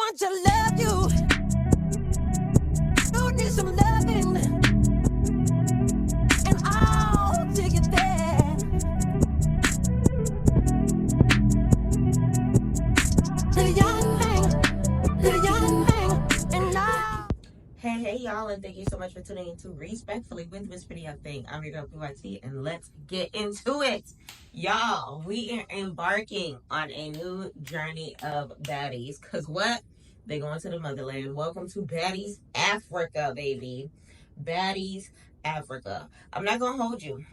want to love you. You need some loving, and I'll take it there. The young thing, and now. Hey, y'all, and thank you so much for tuning in to Respectfully with Miss Pretty Young Thing. I'm your girl, PYT, and let's get into it. Y'all, we are embarking on a new journey of baddies. Because what? They're going to the motherland. Welcome to Baddies Africa, baby. Baddies Africa. I'm not going to hold you.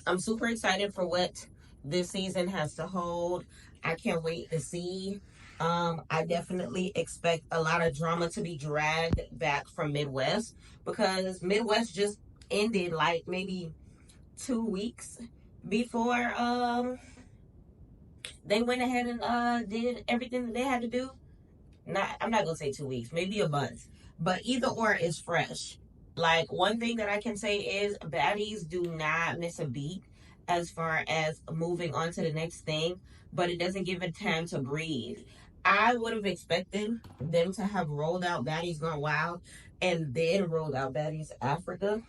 I'm super excited for what this season has to hold. I can't wait to see. I definitely expect a lot of drama to be dragged back from Midwest because Midwest just ended like maybe 2 weeks before they went ahead and did everything that they had to do. I'm not gonna say 2 weeks, maybe a month, but either or is fresh. Like, one thing that I can say is baddies do not miss a beat as far as moving on to the next thing, but it doesn't give it time to breathe. I would have expected them to have rolled out Baddies Gone Wild and then rolled out Baddies Africa.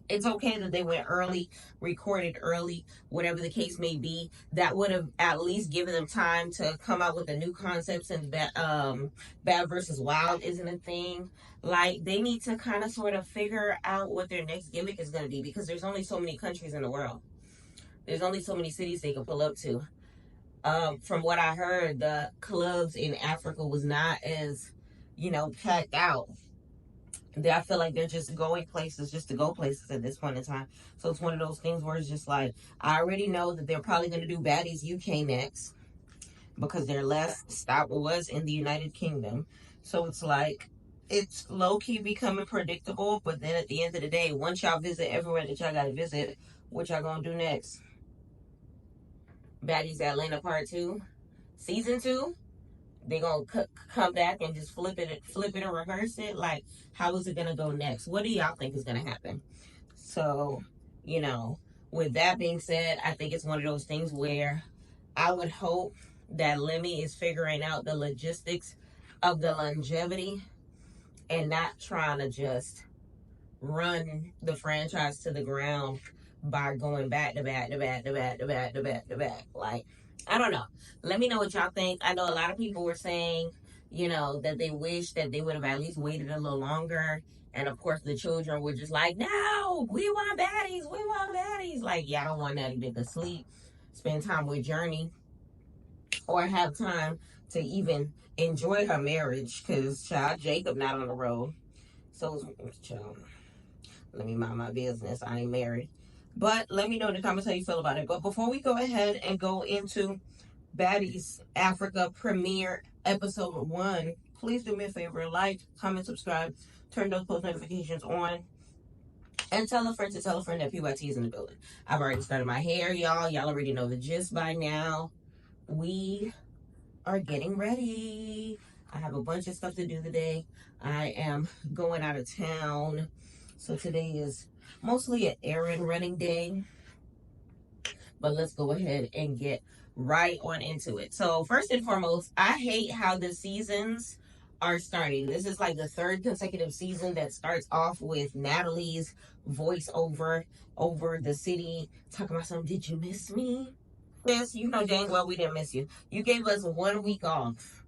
It's okay that they went early, recorded early, whatever the case may be. That would have at least given them time to come out with the new concepts, and bad versus wild isn't a thing. Like, they need to kind of sort of figure out what their next gimmick is going to be, because there's only so many countries in the world. There's only so many cities they can pull up to. From what I heard, the clubs in Africa was not as, packed out. I feel like they're just going places just to go places at this point in time. So it's one of those things where it's just like, I already know that they're probably going to do Baddies UK next because their last stop was in the United Kingdom. So it's like, it's low-key becoming predictable. But then at the end of the day, once y'all visit everywhere that y'all got to visit, what y'all going to do next? Baddies Atlanta Part 2? Season 2? They gonna come back and just flip it and reverse it? Like, how is it gonna go next? What do y'all think is gonna happen? So, with that being said, I think it's one of those things where I would hope that Lemmy is figuring out the logistics of the longevity and not trying to just run the franchise to the ground by going back to back to back to back to back to back to back. Like, I don't know. Let me know what y'all think. I know a lot of people were saying, that they wish that they would have at least waited a little longer. And of course, the children were just like, no, we want baddies. We want baddies. Like, y'all don't want Natty to sleep, spend time with Journey, or have time to even enjoy her marriage. Because, child, Jacob not on the road. So, child, let me mind my business. I ain't married. But let me know in the comments how you feel about it. But before we go ahead and go into Baddies Africa premiere episode 1, please do me a favor, like, comment, subscribe, turn those post notifications on, and tell a friend to tell a friend that PYT is in the building. I've already started my hair, y'all. Y'all already know the gist by now. We are getting ready. I have a bunch of stuff to do today. I am going out of town. So today is mostly an errand running day. But let's go ahead and get right on into it. So first and foremost, I hate how the seasons are starting. This is like the third consecutive season that starts off with Natalie's voiceover over the city, talking about something. Did you miss me? Yes, you know dang well we didn't miss you. You gave us 1 week off.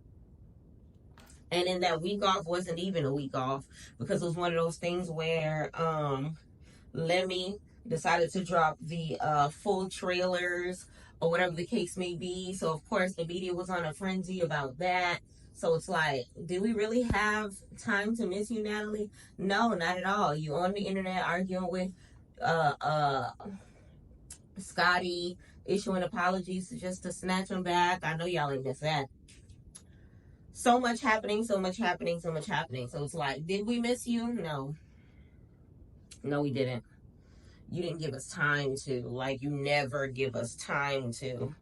And in that week off wasn't even a week off, because it was one of those things where Lemmy decided to drop the full trailers or whatever the case may be. So of course the media was on a frenzy about that. So it's like, did we really have time to miss you, Natalie? No, not at all. You on the internet arguing with Scotty, issuing apologies just to snatch him back. I know y'all ain't miss that. So much happening, so much happening, so much happening. So it's like, did we miss you? No. No, we didn't. You didn't give us time to. Like, you never give us time to.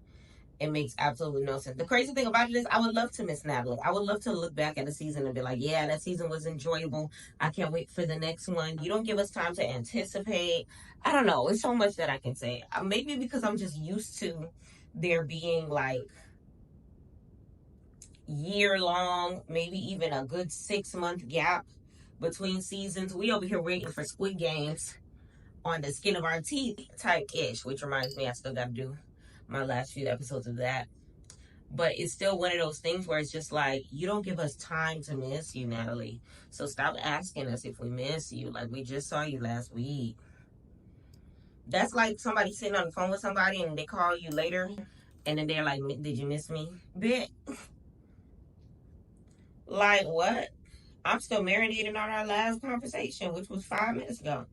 It makes absolutely no sense. The crazy thing about it is, I would love to miss Natalie. I would love to look back at the season and be like, yeah, that season was enjoyable. I can't wait for the next one. You don't give us time to anticipate. I don't know. It's so much that I can say. Maybe because I'm just used to there being like year long, maybe even a good 6 month gap between seasons. We over here waiting for Squid Games on the skin of our teeth type ish, which reminds me I still got to do my last few episodes of that. But it's still one of those things where it's just like, you don't give us time to miss you, Natalie. So stop asking us if we miss you. Like, we just saw you last week. That's like somebody sitting on the phone with somebody and they call you later and then they're like, did you miss me? Bit. Like, what? I'm still marinating on our last conversation, which was 5 minutes ago.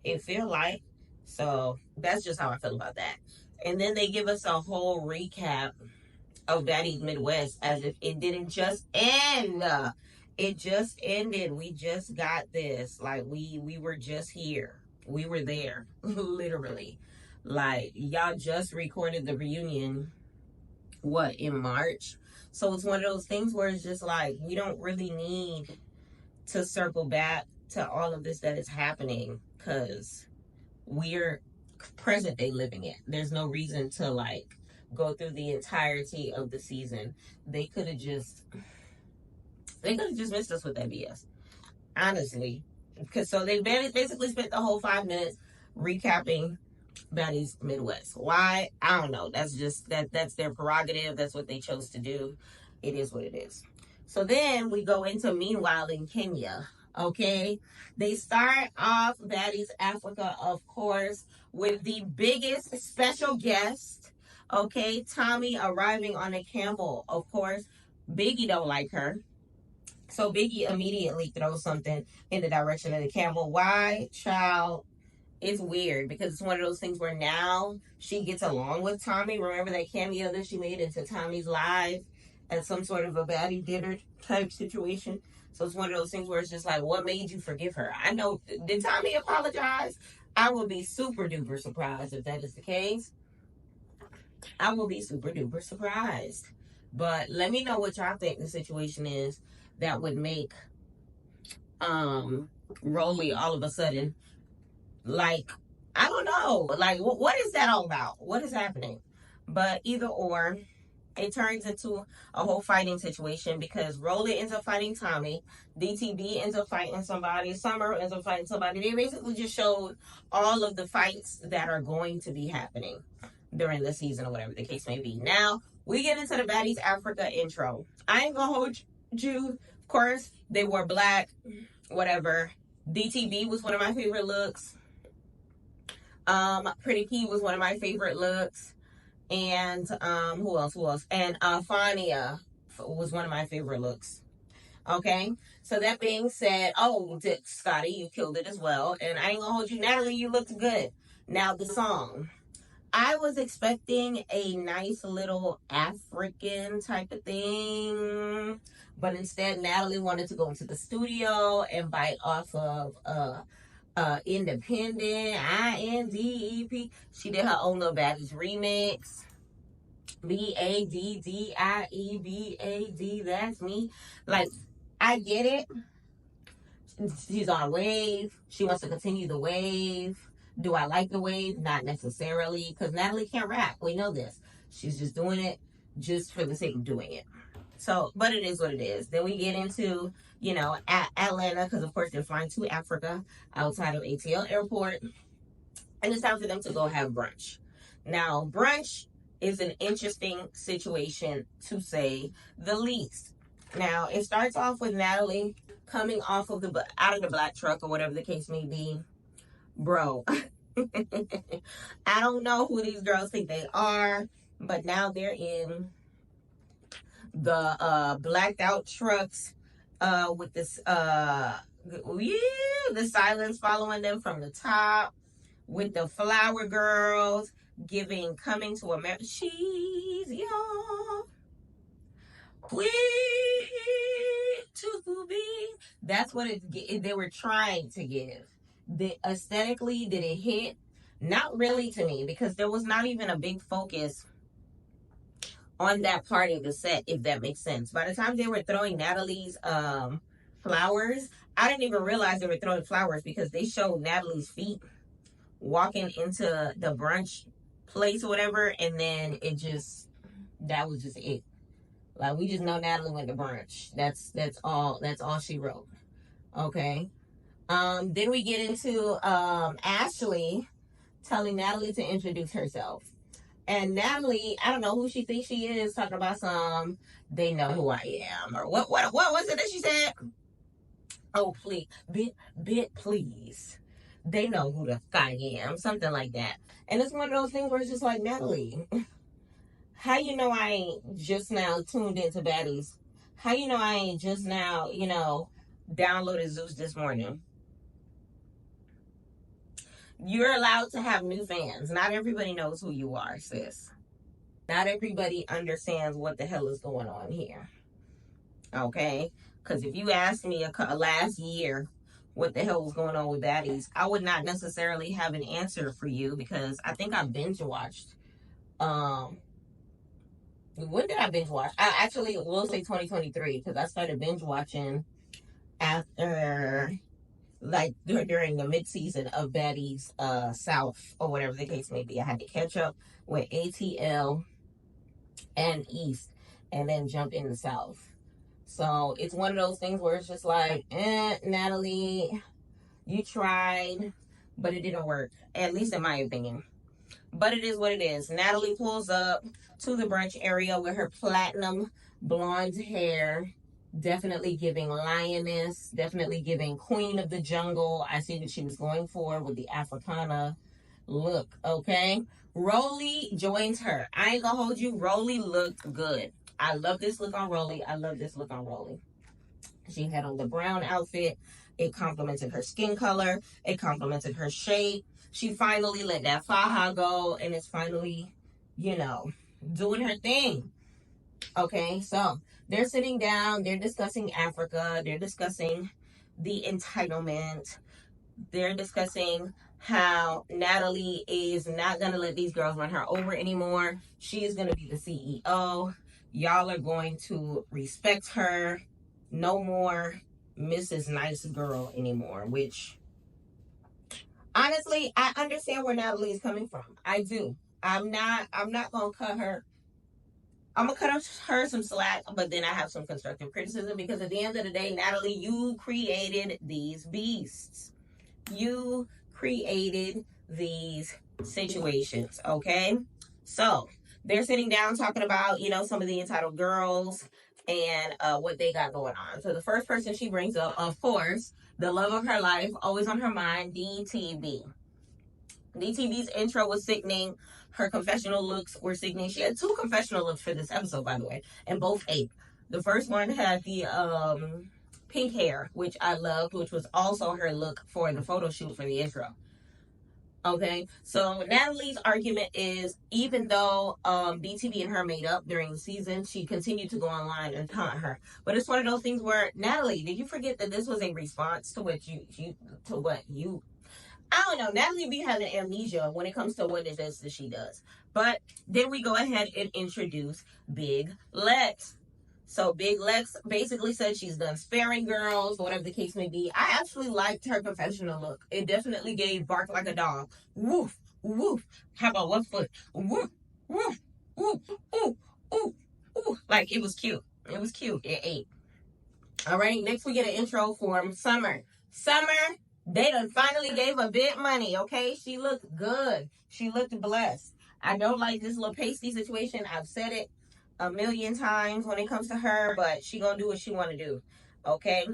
It feel like. So that's just how I feel about that. And then they give us a whole recap of Baddies Midwest as if it didn't just end. It just ended. We just got this. Like, we were just here. We were there. Literally. Like, y'all just recorded the reunion, what, in March? So it's one of those things where it's just like, we don't really need to circle back to all of this that is happening because we're present day living it. There's no reason to like go through the entirety of the season. They could have just missed us with that BS, honestly. Because so they basically spent the whole 5 minutes recapping Baddies Midwest. Why? I don't know. That's just that's their prerogative. That's what they chose to do. It is what it is. So then we go into meanwhile in Kenya. Okay, they start off Baddies Africa, of course, with the biggest special guest. Okay, Tommy arriving on a camel. Of course, Biggie don't like her. So Biggie immediately throws something in the direction of the camel. Why, child? It's weird because it's one of those things where now she gets along with Tommy. Remember that cameo that she made into Tommy's live at some sort of a baddie dinner type situation? So it's one of those things where it's just like, what made you forgive her? I know, did Tommy apologize? I would be super duper surprised if that is the case. I will be super duper surprised. But let me know what y'all think the situation is that would make Rolly all of a sudden, like, I don't know, like, what is that all about? What is happening? But either or, it turns into a whole fighting situation because Rolly ends up fighting Tommy, DTB ends up fighting somebody, Summer ends up fighting somebody. They basically just showed all of the fights that are going to be happening during the season or whatever the case may be. Now, we get into the Baddies Africa intro. I ain't gonna hold you. Of course, they wore black, whatever. DTB was one of my favorite looks. Pretty P was one of my favorite looks. And who else? And Fania was one of my favorite looks. Okay, so that being said, oh, Scotty, you killed it as well. And I ain't gonna hold you, Natalie, you looked good. Now the song, I was expecting a nice little African type of thing, but instead Natalie wanted to go into the studio and bite off of Independent, INDEP. She did her own little Baddies remix. BADDIEBAD, that's me. Like, I get it. She's on a wave. She wants to continue the wave. Do I like the wave? Not necessarily, because Natalie can't rap. We know this. She's just doing it just for the sake of doing it. So, but it is what it is. Then we get into, Atlanta, because of course they're flying to Africa outside of ATL Airport. And it's time for them to go have brunch. Now, brunch is an interesting situation to say the least. Now, it starts off with Natalie coming off of out of the black truck or whatever the case may be. Bro, I don't know who these girls think they are, but now they're in the blacked out trucks with this the silence following them from the top, with the flower girls giving Coming to America. She's young, we to be. That's what they were trying to give. Aesthetically, did it hit? Not really to me, because there was not even a big focus on that part of the set, if that makes sense. By the time they were throwing Natalie's flowers, I didn't even realize they were throwing flowers because they showed Natalie's feet walking into the brunch place or whatever, and then that was just it. Like, we just know Natalie went to brunch. That's all she wrote. Okay. Then we get into Ashley telling Natalie to introduce herself. And Natalie, I don't know who she thinks she is, talking about they know who I am. Or what was it that she said? Oh, please, please. They know who the fuck I am. Something like that. And it's one of those things where it's just like, Natalie, how you know I ain't just now tuned into Baddies? How you know I ain't just now, downloaded Zeus this morning? You're allowed to have new fans. Not everybody knows who you are, sis. Not everybody understands what the hell is going on here. Okay? Because if you asked me last year what the hell was going on with Baddies, I would not necessarily have an answer for you, because I think I binge watched. When did I binge watch? I actually will say 2023, because I started binge watching after, like, during the mid-season of Baddies South, or whatever the case may be. I had to catch up with ATL and East, and then jump in the South. So it's one of those things where it's just like, Natalie, you tried, but it didn't work, at least in my opinion. But it is what it is. Natalie pulls up to the brunch area with her platinum blonde hair, definitely giving lioness, definitely giving queen of the jungle. I see what she was going for with the Africana look, okay? Rolly joins her. I ain't gonna hold you. Rolly looked good. I love this look on Rolly. I love this look on Rolly. She had on the brown outfit. It complemented her skin color. It complemented her shape. She finally let that faja go, and it's finally, doing her thing. Okay, so they're sitting down. They're discussing Africa. They're discussing the entitlement. They're discussing how Natalie is not going to let these girls run her over anymore. She is going to be the CEO. Y'all are going to respect her. No more Mrs. Nice Girl anymore, which, honestly, I understand where Natalie is coming from. I do. I'm not going to cut her. I'm going to cut her some slack, but then I have some constructive criticism, because at the end of the day, Natalie, you created these beasts. You created these situations, okay? So they're sitting down talking about, some of the entitled girls and what they got going on. So the first person she brings up, of course, the love of her life, always on her mind, DTV. DTV's intro was sickening. Her confessional looks were sickening. She had 2 confessional looks for this episode, by the way, and both ate. The first one had the pink hair, which I loved, which was also her look for the photo shoot for the intro. Okay, so Natalie's argument is, even though BTV and her made up during the season, she continued to go online and taunt her. But it's one of those things where, Natalie, did you forget that this was a response to what you I don't know. Natalie be having amnesia when it comes to what it is that she does. But then we go ahead and introduce Big Lex. So Big Lex basically said she's done sparing girls, whatever the case may be. I actually liked her professional look. It definitely gave bark like a dog. Woof, woof. How about one foot? Woof, woof, woof, ooh, ooh, ooh. Like, it was cute. It was cute. It ate. All right, next we get an intro from Summer. Summer, they done finally gave a bit money, okay? She looked good. She looked blessed. I don't like this little pasty situation. I've said it a million times when it comes to her, but she gonna do what she want to do, okay?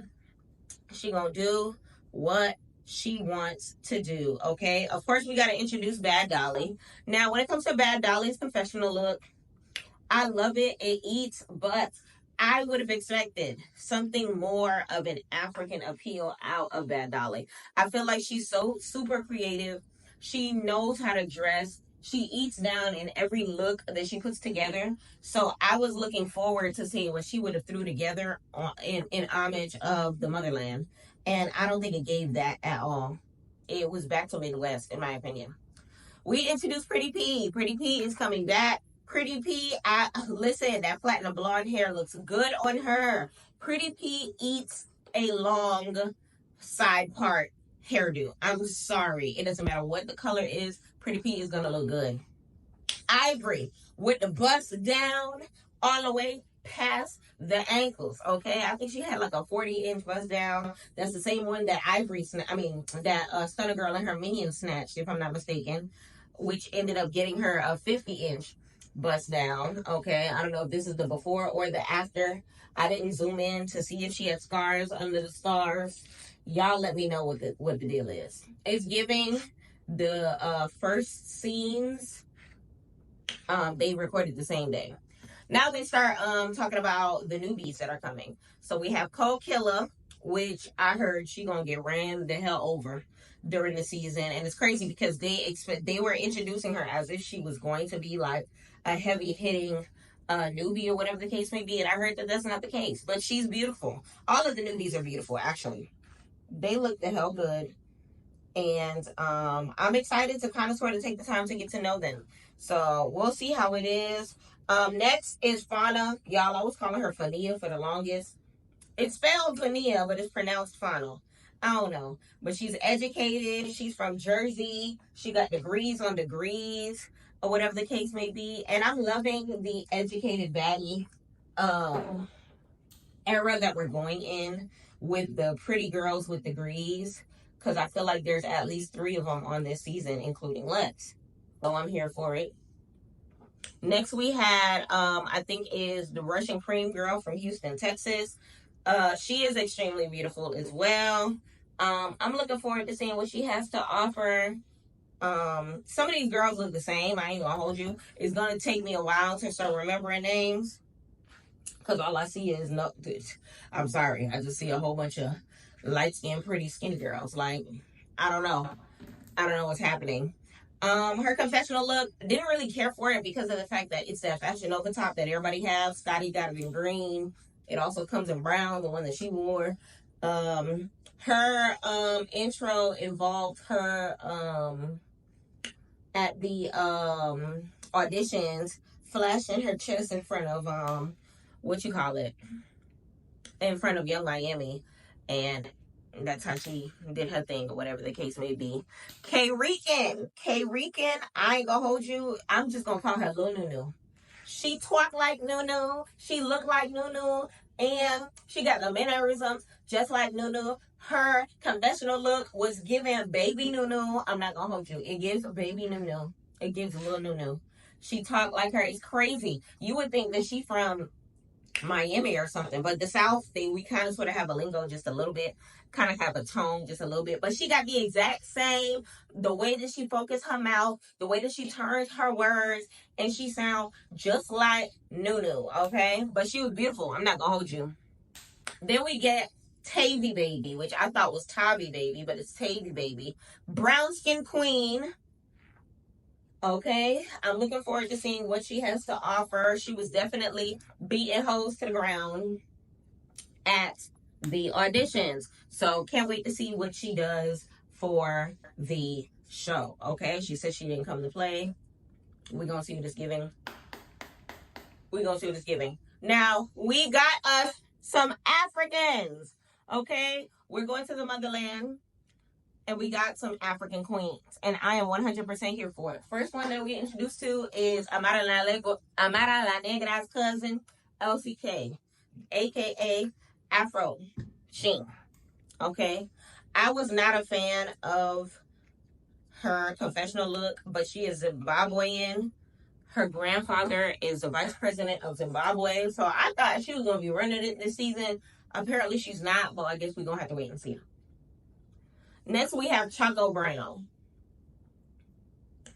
She gonna do what she wants to do, okay? Of course, we gotta introduce Bad Dolly. Now, when it comes to Bad Dolly's confessional look, I love it. It eats, but I would have expected something more of an African appeal out of Bad Dolly. I feel like she's so super creative. She knows how to dress. She eats down in every look that she puts together. So I was looking forward to seeing what she would have threw together in homage of the motherland. And I don't think it gave that at all. It was back to Midwest, in my opinion. We introduced Pretty P. Pretty P is coming back. Pretty P, listen, that platinum blonde hair looks good on her. Pretty P eats a long side part hairdo. I'm sorry. It doesn't matter what the color is. Pretty P is going to look good. Ivory with the bust down all the way past the ankles. Okay, I think she had like a 40-inch bust down. That's the same one that that Stunner Girl and her minion snatched, if I'm not mistaken, which ended up getting her a 50-inch bust down. Okay, I don't know if this is the before or the after. I didn't zoom in to see if she had scars under the stars. Y'all let me know what the deal is. It's giving the first scenes they recorded the same day. Now they start talking about the newbies that are coming. So we have Cold Killer, which I heard she gonna get ran the hell over during the season, and it's crazy because they were introducing her as if she was going to be like a heavy hitting newbie or whatever the case may be, and I heard that that's not the case. But she's beautiful. All of the newbies are beautiful, actually. They look the hell good, and I'm excited to kind of sort of take the time to get to know them. So we'll see how it is. Next is Fauna. Y'all, I was calling her Fania for the longest. It's spelled Fania, but it's pronounced Fauna. I don't know. But she's educated. She's from Jersey. She got degrees on degrees, or whatever the case may be. And I'm loving the educated baddie era that we're going in with the pretty girls with degrees. Because I feel like there's at least 3 of them on this season, including Lex. So I'm here for it. Next we had, I think is the Russian Cream girl from Houston, Texas. She is extremely beautiful as well. I'm looking forward to seeing what she has to offer. Some of these girls look the same. I ain't gonna hold you. It's gonna take me a while to start remembering names. Because all I see is, no, I'm sorry. I just see a whole bunch of light-skinned, pretty, skinny girls. Like, I don't know. I don't know what's happening. Her confessional look, didn't really care for it because of the fact that it's that Fashion Nova top that everybody has. Scotty got it in green. It also comes in brown, the one that she wore. Her intro involved her at the auditions flashing her chest in front of in front of Young Miami, and that's how she did her thing, or whatever the case may be. K-Rican, I ain't gonna hold you. I'm just gonna call her Lil Nunu. She talk like Nunu. She look like Nunu. And she got the mannerisms just like Nunu. Her conventional look was giving baby Nunu. I'm not gonna hold you. It gives baby Nunu. It gives Lil Nunu. She talk like her. It's crazy. You would think that she from Miami or something, but the South thing, we kind of sort of have a lingo just a little bit, kind of have a tone just a little bit, but she got the exact same, the way that she focused her mouth, the way that she turns her words, and she sounds just like Nunu, okay? But she was beautiful. I'm not gonna hold you. Then we get Tavy Baby, which I thought was Tabby Baby, but it's Tavy Baby. Brown Skin Queen. Okay, I'm looking forward to seeing what she has to offer. She was definitely beating hoes to the ground at the auditions. So can't wait to see what she does for the show. Okay, she said she didn't come to play. We're going to see what it's giving. Now, we got us some Africans. Okay, we're going to the motherland. And we got some African queens. And I am 100% here for it. First one that we get introduced to is Amara La Negra's cousin, LCK, a.k.a. Afro Sheen. Okay? I was not a fan of her confessional look, but she is Zimbabwean. Her grandfather is the vice president of Zimbabwe. So I thought she was going to be running it this season. Apparently she's not, but I guess we're going to have to wait and see. Next, we have Choco Brown.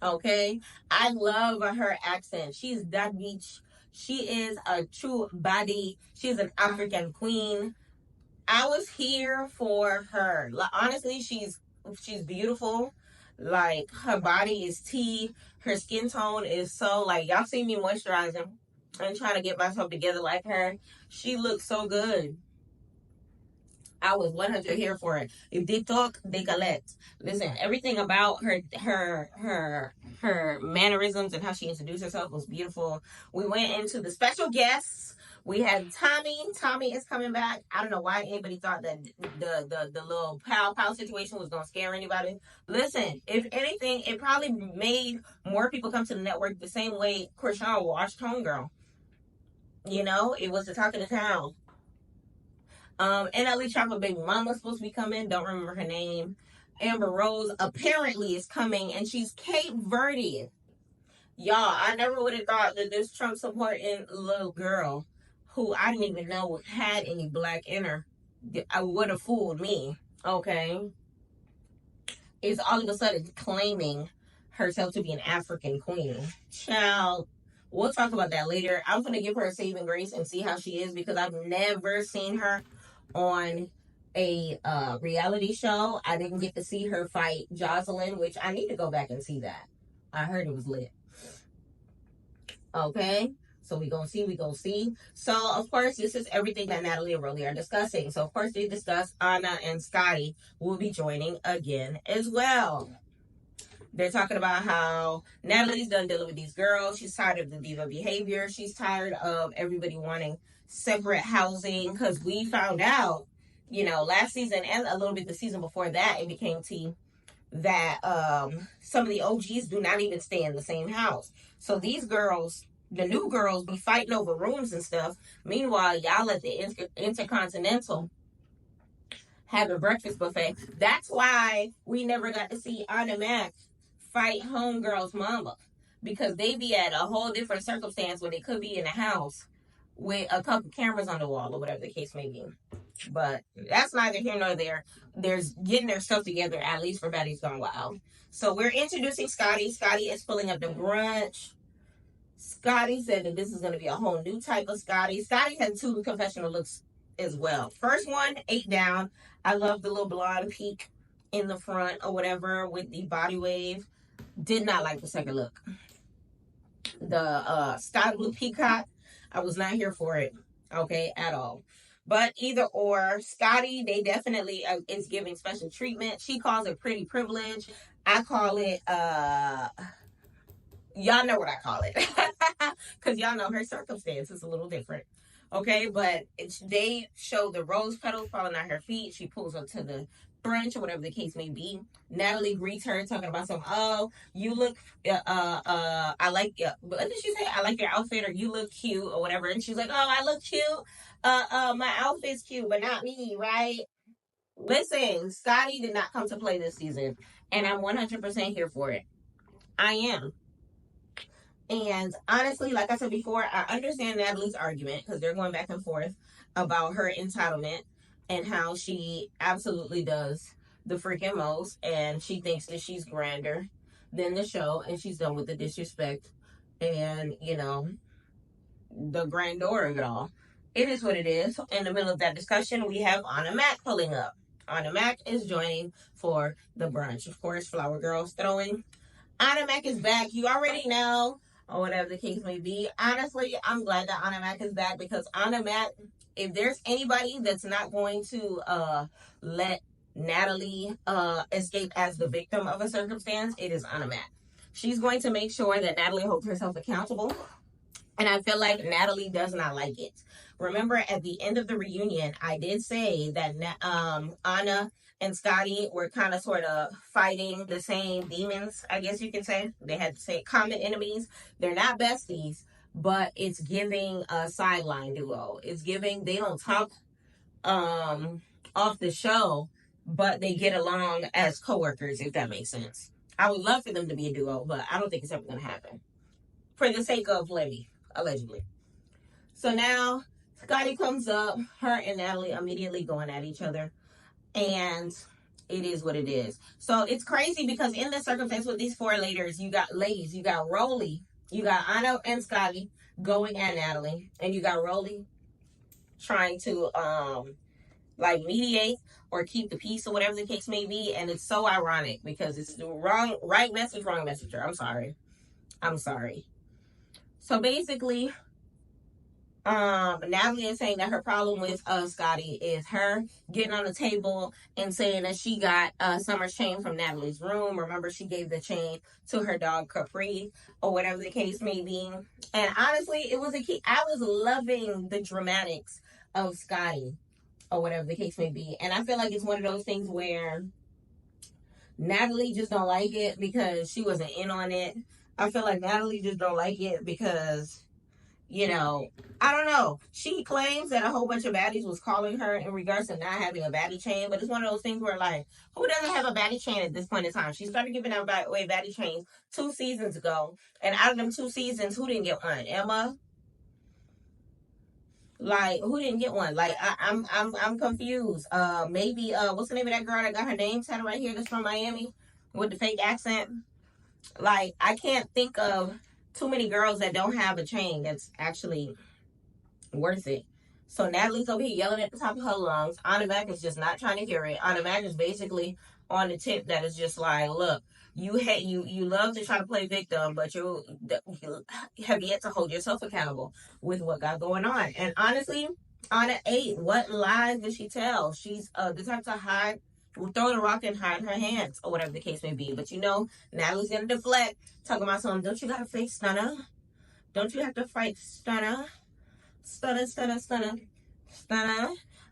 Okay. I love her accent. She's that beach. She is a true baddie. She's an African queen. I was here for her. Like, honestly, she's beautiful. Like, her body is tea. Her skin tone is so, like, y'all see me moisturizing and trying to get myself together like her. She looks so good. I was 100 here for it. If they talk, they collect. Listen, everything about her mannerisms and how she introduced herself was beautiful. We went into the special guests. We had Tommy. Tommy is coming back. I don't know why anybody thought that the little pow situation was gonna scare anybody. Listen, if anything, it probably made more people come to the network the same way Krishan watched Homegirl. You know, it was the talk of the town. NLE Chopper baby mama's supposed to be coming. Don't remember her name. Amber Rose apparently is coming, and she's Cape Verde. Y'all, I never would have thought that this Trump supporting little girl, who I didn't even know had any black in her, I would have fooled me. Okay, is all of a sudden claiming herself to be an African queen. Child, we'll talk about that later. I'm gonna give her a saving grace and see how she is, because I've never seen her on a reality show. I didn't get to see her fight Jocelyn, which I need to go back and see that. I heard it was lit. Okay. So we gonna see. So of course, this is everything that Natalie and Rolly are discussing. So of course, they discuss Ahna and Scotty will be joining again as well. They're talking about how Natalie's done dealing with these girls. She's tired of the diva behavior. She's tired of everybody wanting separate housing, because we found out, you know, last season and a little bit the season before that, it became tea that some of the OGs do not even stay in the same house. So these girls, the new girls, be fighting over rooms and stuff. Meanwhile, y'all at the Intercontinental having breakfast buffet. That's why we never got to see Ahna Mac fight Homegirl's mama, because they be at a whole different circumstance when they could be in a house with a couple cameras on the wall or whatever the case may be. But that's neither here nor there. There's getting their stuff together, at least for Baddies Gone Wild. So we're introducing Scotty. Scotty is pulling up the brunch. Scotty said that this is going to be a whole new type of Scotty. Scotty had two confessional looks as well. First one, 8 down. I love the little blonde peak in the front or whatever with the body wave. Did not like the second look. The sky blue peacock, I was not here for it. Okay, at all. But either or, Scotty, they definitely is giving special treatment. She calls it pretty privilege. I call it y'all know what I call it, because y'all know her circumstance is a little different. Okay, but they show the rose petals falling on her feet. She pulls up to the brunch or whatever the case may be. Natalie greets her talking about some, oh, you look I like, what did she say? I like your outfit, or you look cute or whatever. And she's like, oh, I look cute. My outfit's cute, but not me, right? Listen, Scotty did not come to play this season, and I'm 100% here for it. I am. And honestly, like I said before, I understand Natalie's argument, because they're going back and forth about her entitlement and how she absolutely does the freaking most, and she thinks that she's grander than the show, and she's done with the disrespect and, you know, the grandeur of it all. It is what it is. In the middle of that discussion, we have Ahna Mac pulling up. Ahna Mac is joining for the brunch. Of course, Flower Girl's throwing. Ahna Mac is back. You already know, or whatever the case may be. Honestly, I'm glad that Ahna Mac is back, because Ahna Mac, if there's anybody that's not going to let Natalie escape as the victim of a circumstance, it is Ahna Mac. She's going to make sure that Natalie holds herself accountable. And I feel like Natalie does not like it. Remember, at the end of the reunion, I did say that Ahna and Scotty were kind of sort of fighting the same demons, I guess you can say. They had to say common enemies. They're not besties, but it's giving a sideline duo. It's giving, they don't talk off the show, but they get along as coworkers, if that makes sense. I would love for them to be a duo, but I don't think it's ever going to happen. For the sake of Levy, allegedly. So now Scotty comes up, her and Natalie immediately going at each other, and it is what it is. So it's crazy, because in this circumstance with these four ladies, you got Rolly, you got Ahna and Scotty going at Natalie, and you got Rolly trying to like mediate or keep the peace or whatever the case may be. And it's so ironic, because it's the right message, wrong messenger. I'm sorry. So basically, Natalie is saying that her problem with Scotty is her getting on the table and saying that she got Summer's chain from Natalie's room. Remember, she gave the chain to her dog Capri, or whatever the case may be. And honestly, it was a key. I was loving the dramatics of Scotty, or whatever the case may be. And I feel like it's one of those things where Natalie just don't like it because she wasn't in on it. I feel like Natalie just don't like it because you know, I don't know. She claims that a whole bunch of baddies was calling her in regards to not having a baddie chain, but it's one of those things where, like, who doesn't have a baddie chain at this point in time? She started giving away baddie chains 2 seasons ago, and out of them 2 seasons, who didn't get one? Emma. Like, who didn't get one? Like, I'm confused. Maybe what's the name of that girl that got her name tatted right here? That's from Miami with the fake accent. Like, I can't think of too many girls that don't have a chain that's actually worth it. So Natalie's over here yelling at the top of her lungs. Ahna Mac is just not trying to hear it. Ahna Mac is basically on the tip that is just like, look, you love to try to play victim, but you have yet to hold yourself accountable with what got going on. And honestly, Ahna ate. What lies did she tell? She's the type to hide, throw the rock and hide her hands, or whatever the case may be. But Natalie's gonna deflect, talking about something. Don't you gotta face Stunner? Don't you have to fight Stunner? Stunner.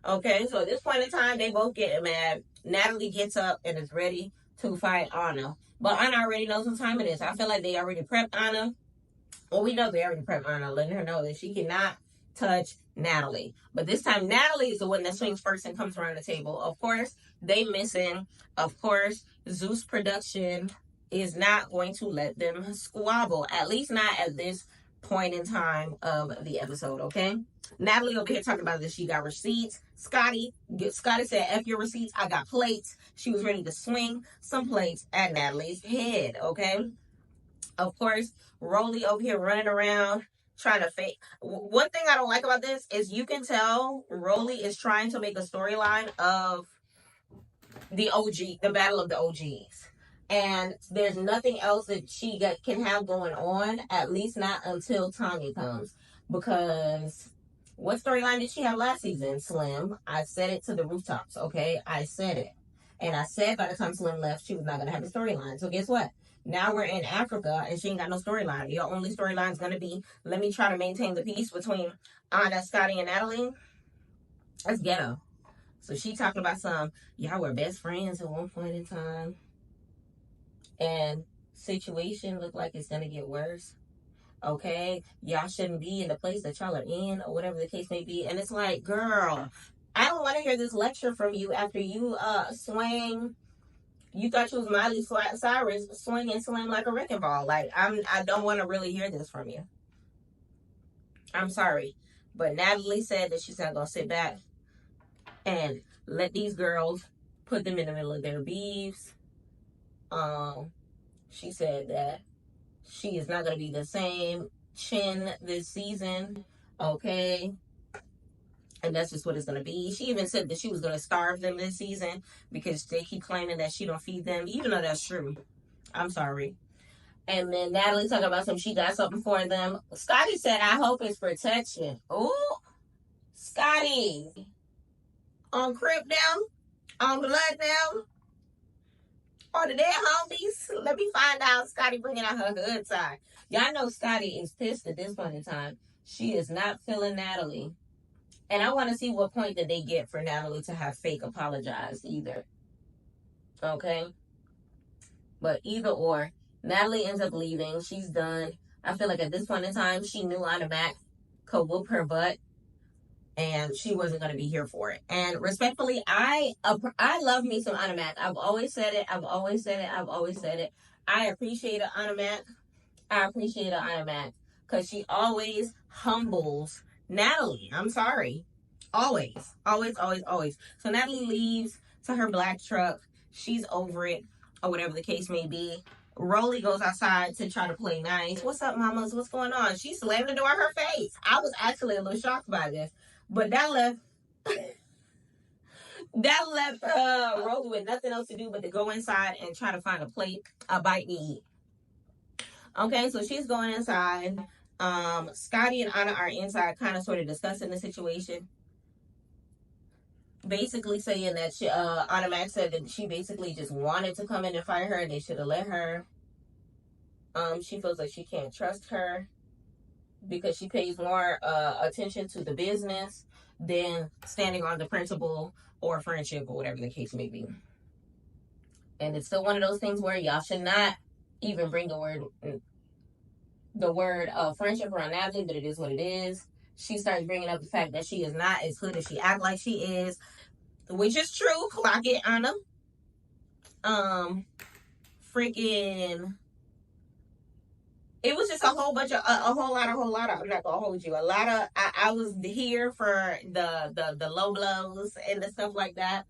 Okay, so at this point in time, they both get mad. Natalie gets up and is ready to fight Ahna. But Ahna already knows what time it is. I feel like they already prepped Ahna. Well, we know they already prepped Ahna, letting her know that she cannot touch Natalie. But this time, Natalie is the one that swings first and comes around the table. Of course, they missing. Of course, Zeus Production is not going to let them squabble. At least not at this point in time of the episode, okay? Natalie over here talking about this. She got receipts. Scotty said, F your receipts. I got plates. She was ready to swing some plates at Natalie's head, okay? Of course, Rolly over here running around trying to fake. One thing I don't like about this is you can tell Rolly is trying to make a storyline of the Battle of the OGs. And there's nothing else that she can have going on, at least not until Tommy comes. Because what storyline did she have last season, Slim? I said it to the rooftops, okay? I said it. And I said by the time Slim left, she was not going to have a storyline. So guess what? Now we're in Africa and she ain't got no storyline. Your only storyline is going to be, let me try to maintain the peace between Ahna, Scotty, and Natalie. That's ghetto. So she talking about y'all were best friends at one point in time. And situation look like it's going to get worse. Okay? Y'all shouldn't be in the place that y'all are in or whatever the case may be. And it's like, girl, I don't want to hear this lecture from you after you swing. You thought you was Miley Cyrus, swing and slam like a wrecking ball. Like, I don't want to really hear this from you. I'm sorry. But Natalie said that she's not going to sit back and let these girls put them in the middle of their beefs. She said that she is not going to be the same Chin this season. Okay? And that's just what it's going to be. She even said that she was going to starve them this season because they keep claiming that she don't feed them, even though that's true. I'm sorry. And then Natalie talking about she got something for them. Scotty said, I hope it's protection. Oh, Scotty. On Crip down? On Blood down? Or the dead homies? Let me find out. Scotty bringing out her hood side. Y'all know Scotty is pissed at this point in time. She is not feeling Natalie. And I want to see what point that they get for Natalie to have fake apologize either. Okay? But either or, Natalie ends up leaving. She's done. I feel like at this point in time, she knew Ahna Mac could whoop her butt. And she wasn't going to be here for it. And respectfully, I love me some Ahna Mac. I've always said it. I appreciate Ahna Mac. Because she always humbles Natalie. I'm sorry. Always. So Natalie leaves to her black truck. She's over it, or whatever the case may be. Rolly goes outside to try to play nice. What's up, mamas? What's going on? She slammed the door in her face. I was actually a little shocked by this. But that left Rolly with nothing else to do but to go inside and try to find a bite to eat. Okay, so she's going inside. Scotty and Ahna are inside, kind of sort of discussing the situation. Basically saying that Ahna Mac said that she basically just wanted to come in and fight her and they should have let her. She feels like she can't trust her because she pays more attention to the business than standing on the principle or friendship or whatever the case may be. And it's still one of those things where y'all should not even bring the word the word friendship around Natalie, but it is what it is. She starts bringing up the fact that she is not as hood as she act like she is, which is true. Clock it, Anna. Freaking. It was just a whole bunch of a whole lot of. I'm not gonna hold you. A lot of. I was here for the low blows and the stuff like that.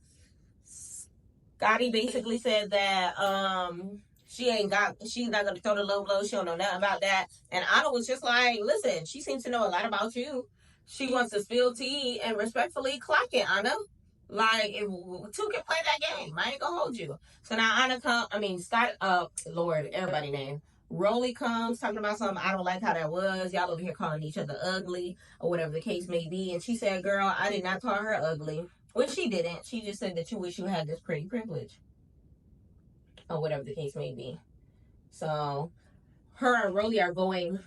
Scotty basically said that she's not gonna throw the low blow. She don't know nothing about that. And Anna was just like, listen, she seems to know a lot about you. She wants to spill tea and respectfully clock it, Anna. Like, if two can play that game, I ain't gonna hold you. So now Anna Scott, Lord, everybody name. Rolly comes talking about something. I don't like how that was. Y'all over here calling each other ugly or whatever the case may be. And she said, girl, I did not call her ugly. Which she didn't. She just said that you wish you had this pretty privilege. Or whatever the case may be. So her and Rolly are going,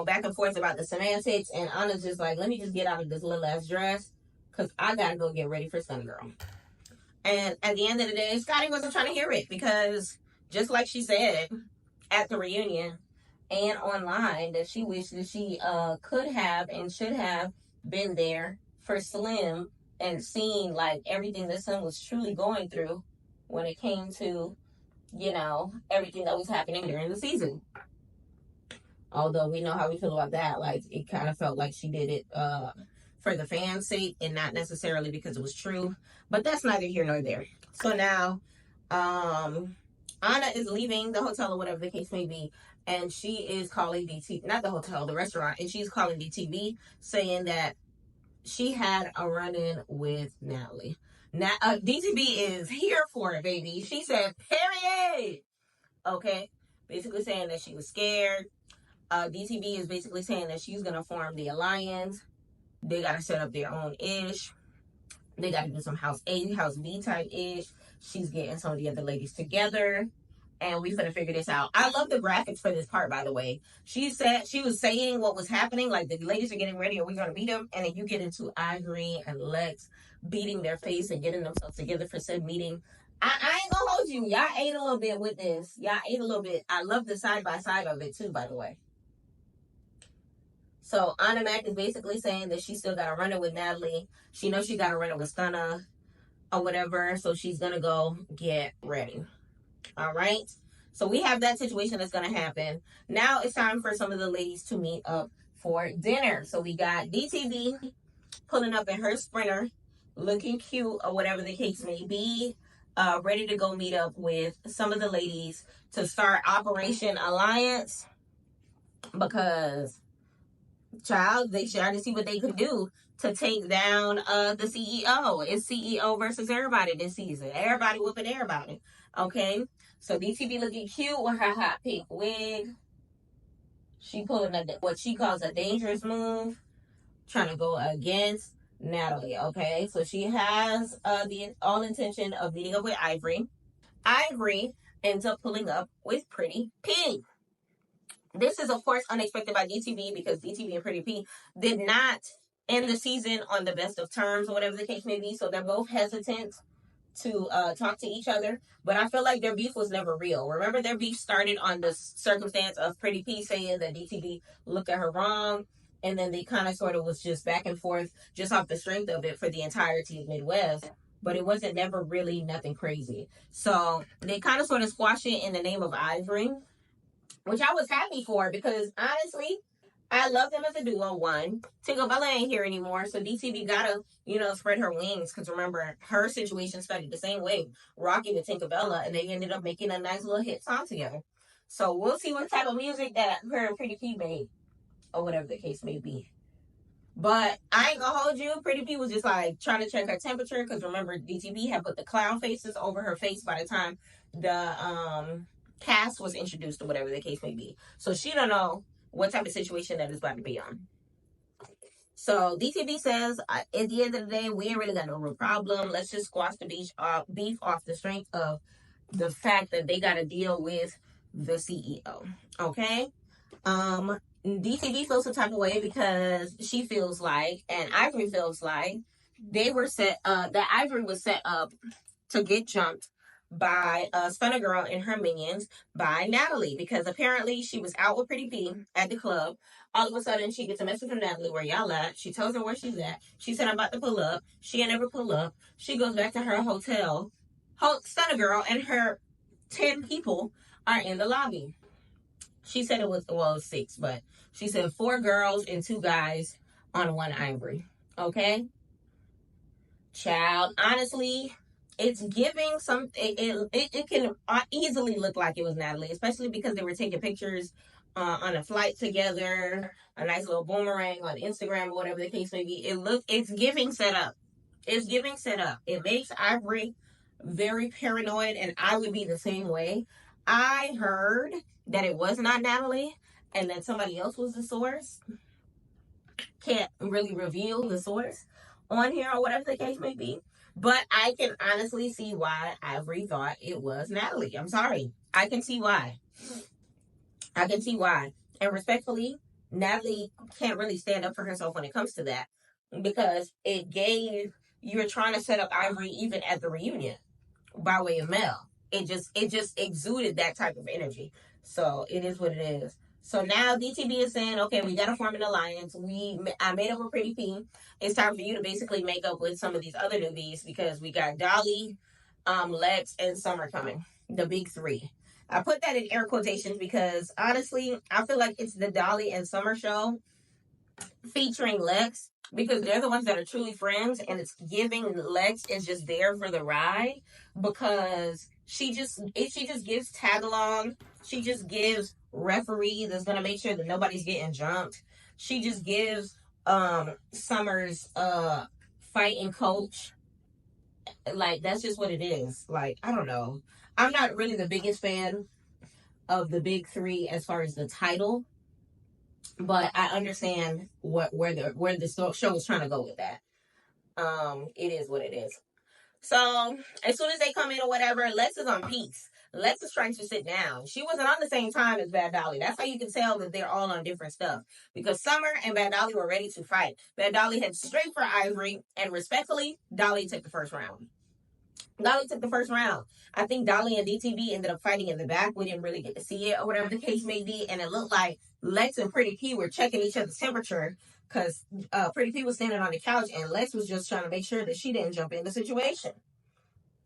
back and forth about the semantics. And Anna's just like, let me just get out of this little ass dress. Because I got to go get ready for Sun Girl. And at the end of the day, Scotty wasn't trying to hear it. Because just like she said at the reunion and online, that she wished that she could have and should have been there for Slim and seen like everything that Slim was truly going through when it came to, everything that was happening during the season. Although we know how we feel about that. Like, it kind of felt like she did it for the fans' sake and not necessarily because it was true. But that's neither here nor there. So now, Ahna is leaving the hotel or whatever the case may be. And she is calling DTV, not the hotel, the restaurant. And she's calling DTV saying that she had a run-in with Natalie. Now, DTV is here for it, baby. She said, period. Okay. Basically saying that she was scared. DTV is basically saying that she's going to form the alliance. They got to set up their own ish. They got to do some house A, house B type ish. She's getting some of the other ladies together. And we finna figure this out. I love the graphics for this part, by the way. She said she was saying what was happening, like the ladies are getting ready, or we're gonna meet them, and then you get into Ivory and Lex beating their face and getting themselves together for said meeting. I ain't gonna hold you. Y'all ate a little bit with this. Y'all ate a little bit. I love the side by side of it too, by the way. So Ahna Mac is basically saying that she still got to run it with Natalie. She knows she got to run it with Stunna or whatever, so she's gonna go get ready. All right. So we have that situation that's going to happen. Now it's time for some of the ladies to meet up for dinner. So we got DTV pulling up in her Sprinter, looking cute or whatever the case may be, ready to go meet up with some of the ladies to start Operation Alliance, because, child, they tried to see what they could do to take down the CEO. It's CEO versus everybody this season. Everybody whooping everybody. Okay. So DTV looking cute with her hot pink wig. She pulling what she calls a dangerous move, trying to go against Natalie. Okay. So she has the all intention of meeting up with Ivory. Ivory ends up pulling up with Pretty P. This is, of course, unexpected by DTV, because DTV and Pretty P did not end the season on the best of terms or whatever the case may be. So they're both hesitant to talk to each other. But I feel like their beef was never real. Remember, their beef started on the circumstance of Pretty P saying that DTV looked at her wrong. And then they kind of sort of was just back and forth just off the strength of it for the entirety of Midwest. But it wasn't never really nothing crazy. So they kind of sort of squashed it in the name of Ivory, which I was happy for, because honestly, I love them as a duo. One, Tinkerbella ain't here anymore, so DTV gotta, spread her wings, because remember, her situation started the same way, Rocky with Tinkerbella, and they ended up making a nice little hit song together. So we'll see what type of music that her and Pretty P made, or whatever the case may be. But I ain't gonna hold you. Pretty P was just like trying to check her temperature, because remember, DTV had put the clown faces over her face by the time the cast was introduced, or whatever the case may be. So she don't know what type of situation that is about to be on. So DTV says, at the end of the day, we ain't really got no real problem. Let's just squash the beef off the strength of the fact that they got to deal with the CEO. Okay? DTV feels some type of way, because she feels like, and Ivory feels like, they were that Ivory was set up to get jumped by Stunner Girl and her minions by Natalie, because apparently she was out with Pretty P at the club. All of a sudden, she gets a message from Natalie, where y'all at? She tells her where she's at. She said, I'm about to pull up. She ain't never pull up. She goes back to her hotel. Stunner Girl and her 10 people are in the lobby. She said it was, well, 6, but she said 4 girls and 2 guys on one Ivory. Okay? Child, honestly, it's giving some, it can easily look like it was Natalie, especially because they were taking pictures on a flight together, a nice little boomerang on Instagram or whatever the case may be. It's giving setup. It's giving setup. It makes Ivory very paranoid, and I would be the same way. I heard that it was not Natalie and that somebody else was the source. Can't really reveal the source on here or whatever the case may be. But I can honestly see why Ivory thought it was Natalie. I'm sorry. I can see why. I can see why. And respectfully, Natalie can't really stand up for herself when it comes to that, because you're trying to set up Ivory even at the reunion by way of Mel. It just exuded that type of energy. So it is what it is. So now DTB is saying, okay, we got to form an alliance. I made up with Pretty P. It's time for you to basically make up with some of these other newbies, because we got Dolly, Lex, and Summer coming. The big 3. I put that in air quotations because honestly, I feel like it's the Dolly and Summer show featuring Lex, because they're the ones that are truly friends, and it's giving Lex is just there for the ride, because she just gives tag along. She just gives referee that's gonna make sure that nobody's getting jumped. She just gives Summer's fighting coach. Like, that's just what it is. Like, I don't know. I'm not really the biggest fan of the big 3 as far as the title, but I understand where the show is trying to go with that. It is what it is. So as soon as they come in or whatever, Lex is on peace. Lex is trying to sit down. She wasn't on the same time as Bad Dolly. That's how you can tell that they're all on different stuff. Because Summer and Bad Dolly were ready to fight. Bad Dolly had straight for Ivory, and respectfully, Dolly took the first round. I think Dolly and DTV ended up fighting in the back. We didn't really get to see it or whatever the case may be. And it looked like Lex and Pretty P were checking each other's temperature, because Pretty P was standing on the couch and Lex was just trying to make sure that she didn't jump in the situation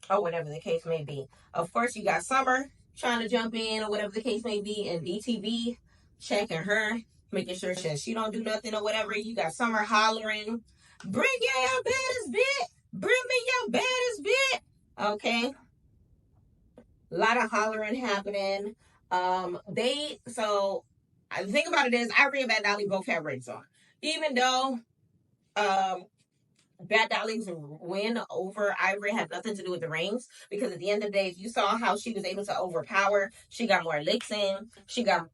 or whatever the case may be. Of course, you got Summer trying to jump in or whatever the case may be, and DTV checking her, making sure she don't do nothing or whatever. You got Summer hollering, bring your baddest bit. Bring me your baddest bit. Okay. A lot of hollering happening. So the thing about it is, Ivory and Bad Dolly both have rings on. Even though Bad Dolly's win over Ivory had nothing to do with the rings, because at the end of the day, if you saw how she was able to overpower, she got more licks in. She backed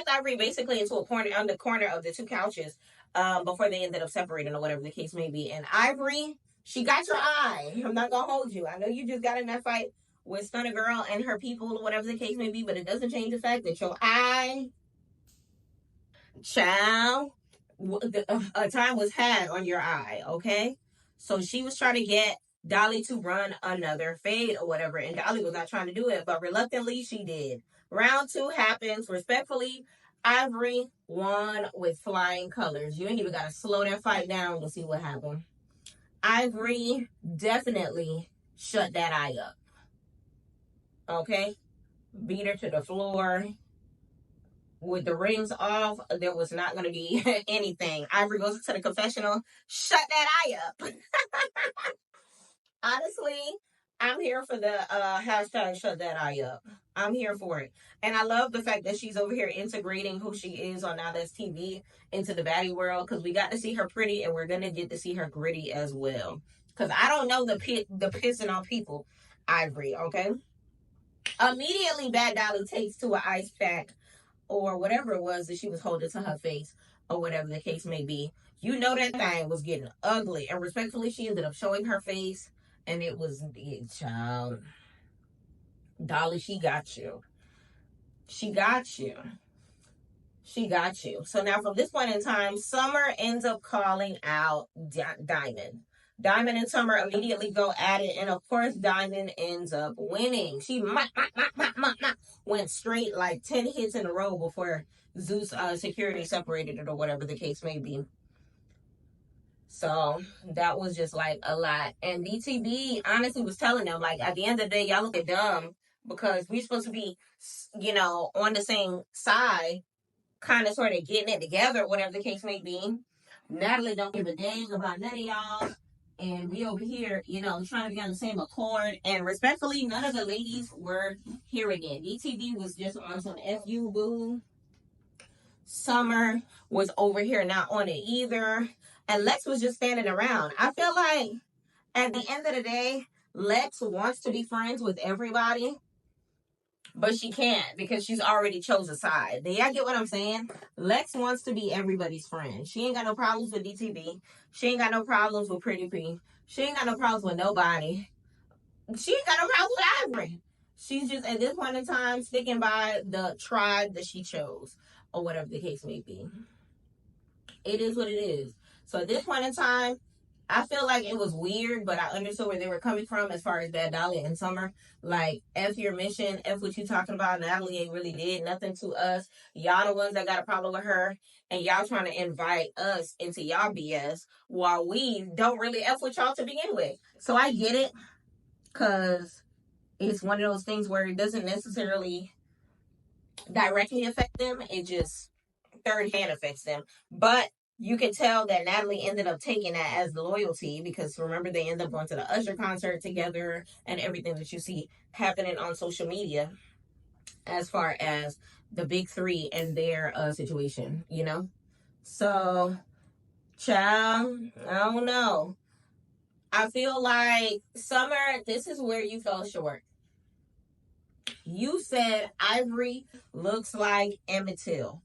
Ivory basically into a corner, on the corner of the 2 couches, before they ended up separating or whatever the case may be. And Ivory, she got your eye. I'm not gonna hold you. I know you just got in that fight with Stunner Girl and her people or whatever the case may be, but it doesn't change the fact that your eye, child, a time was had on your eye, okay? So she was trying to get Dolly to run another fade or whatever, and Dolly was not trying to do it, but reluctantly she did. Round 2 happens. Respectfully, Ivory won with flying colors. You ain't even gotta slow that fight down to see what happened. Ivory definitely shut that eye up. Okay? Beat her to the floor. With the rings off, there was not going to be anything. Ivory goes into the confessional, shut that eye up. Honestly, I'm here for the hashtag shut that eye up. I'm here for it. And I love the fact that she's over here integrating who she is on Now That's TV into the baddie world, because we got to see her pretty, and we're going to get to see her gritty as well. Because I don't know the pissing on people, Ivory, okay? Immediately, Bad Dolly takes to an ice pack or whatever it was that she was holding to her face or whatever the case may be. You know that thing was getting ugly. And respectfully, she ended up showing her face, and it was, child, Dolly, she got you. She got you. She got you. So now from this point in time, Summer ends up calling out Diamond. Diamond and Summer immediately go at it, and of course, Diamond ends up winning. She went straight like 10 hits in a row before Zeus security separated it or whatever the case may be. So that was just like a lot. And DTB honestly was telling them, like, at the end of the day, y'all look dumb because we're supposed to be, on the same side, kind of sort of getting it together, whatever the case may be. Natalie don't give a dang about none of y'all. And we over here, trying to be on the same accord. And respectfully, none of the ladies were hearing it. DTV was just on some FU boo. Summer was over here not on it either. And Lex was just standing around. I feel like at the end of the day, Lex wants to be friends with everybody. But she can't because she's already chose a side. Do y'all get what I'm saying? Lex wants to be everybody's friend. She ain't got no problems with DTV. She ain't got no problems with Pretty P. She ain't got no problems with nobody. She ain't got no problems with Ivory. She's just, at this point in time, sticking by the tribe that she chose, or whatever the case may be. It is what it is. So at this point in time, I feel like it was weird, but I understood where they were coming from as far as Bad Dolly and Summer. Like, F your mission, F what you talking about. Natalie ain't really did nothing to us. Y'all the ones that got a problem with her, and y'all trying to invite us into y'all BS while we don't really F with y'all to begin with. So I get it, because it's one of those things where it doesn't necessarily directly affect them. It just third hand affects them. But you can tell that Natalie ended up taking that as loyalty, because remember, they ended up going to the Usher concert together and everything that you see happening on social media as far as the big three and their situation, So, child, I don't know. I feel like, Summer, this is where you fell short. You said Ivory looks like Emmett Till.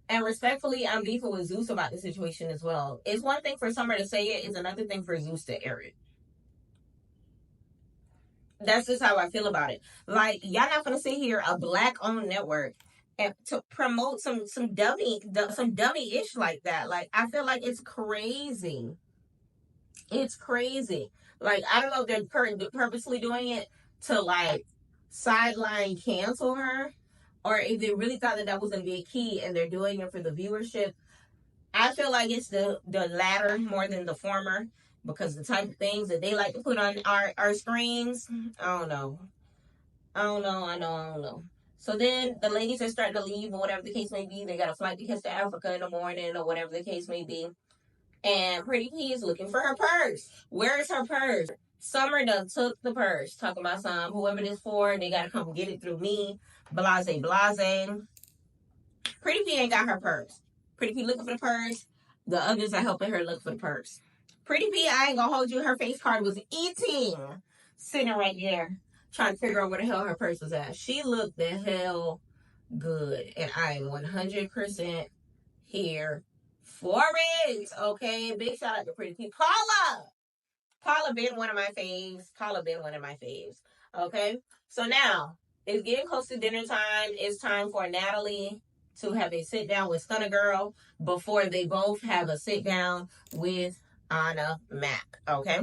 And respectfully, I'm beefing with Zeus about the situation as well. It's one thing for Summer to say it, it's another thing for Zeus to air it. That's just how I feel about it. Like, y'all not gonna sit here, a black-owned network, and to promote some dummy-ish like that. Like, I feel like it's crazy. It's crazy. Like, I don't know if they're purposely doing it to, like, sideline cancel her, or if they really thought that was going to be a key and they're doing it for the viewership. I feel like it's the latter more than the former, because the type of things that they like to put on our screens, I don't know. So then the ladies are starting to leave, or whatever the case may be. They got a flight to catch to Africa in the morning, or whatever the case may be. And Pretty P is looking for her purse. Where is her purse? Summer done took the purse. Talking about some, whoever this for, they gotta come get it through me. Blase. Pretty P ain't got her purse. Pretty P looking for the purse. The others are helping her look for the purse. Pretty P, I ain't gonna hold you. Her face card was eating. Sitting right there. Trying to figure out where the hell her purse was at. She looked the hell good. And I am 100% here for it. Okay, big shout out to Pretty P. Paula been one of my faves. Okay, so now it's getting close to dinner time. It's time for Natalie to have a sit down with Stunner Girl before they both have a sit down with Ahna Mac. Okay,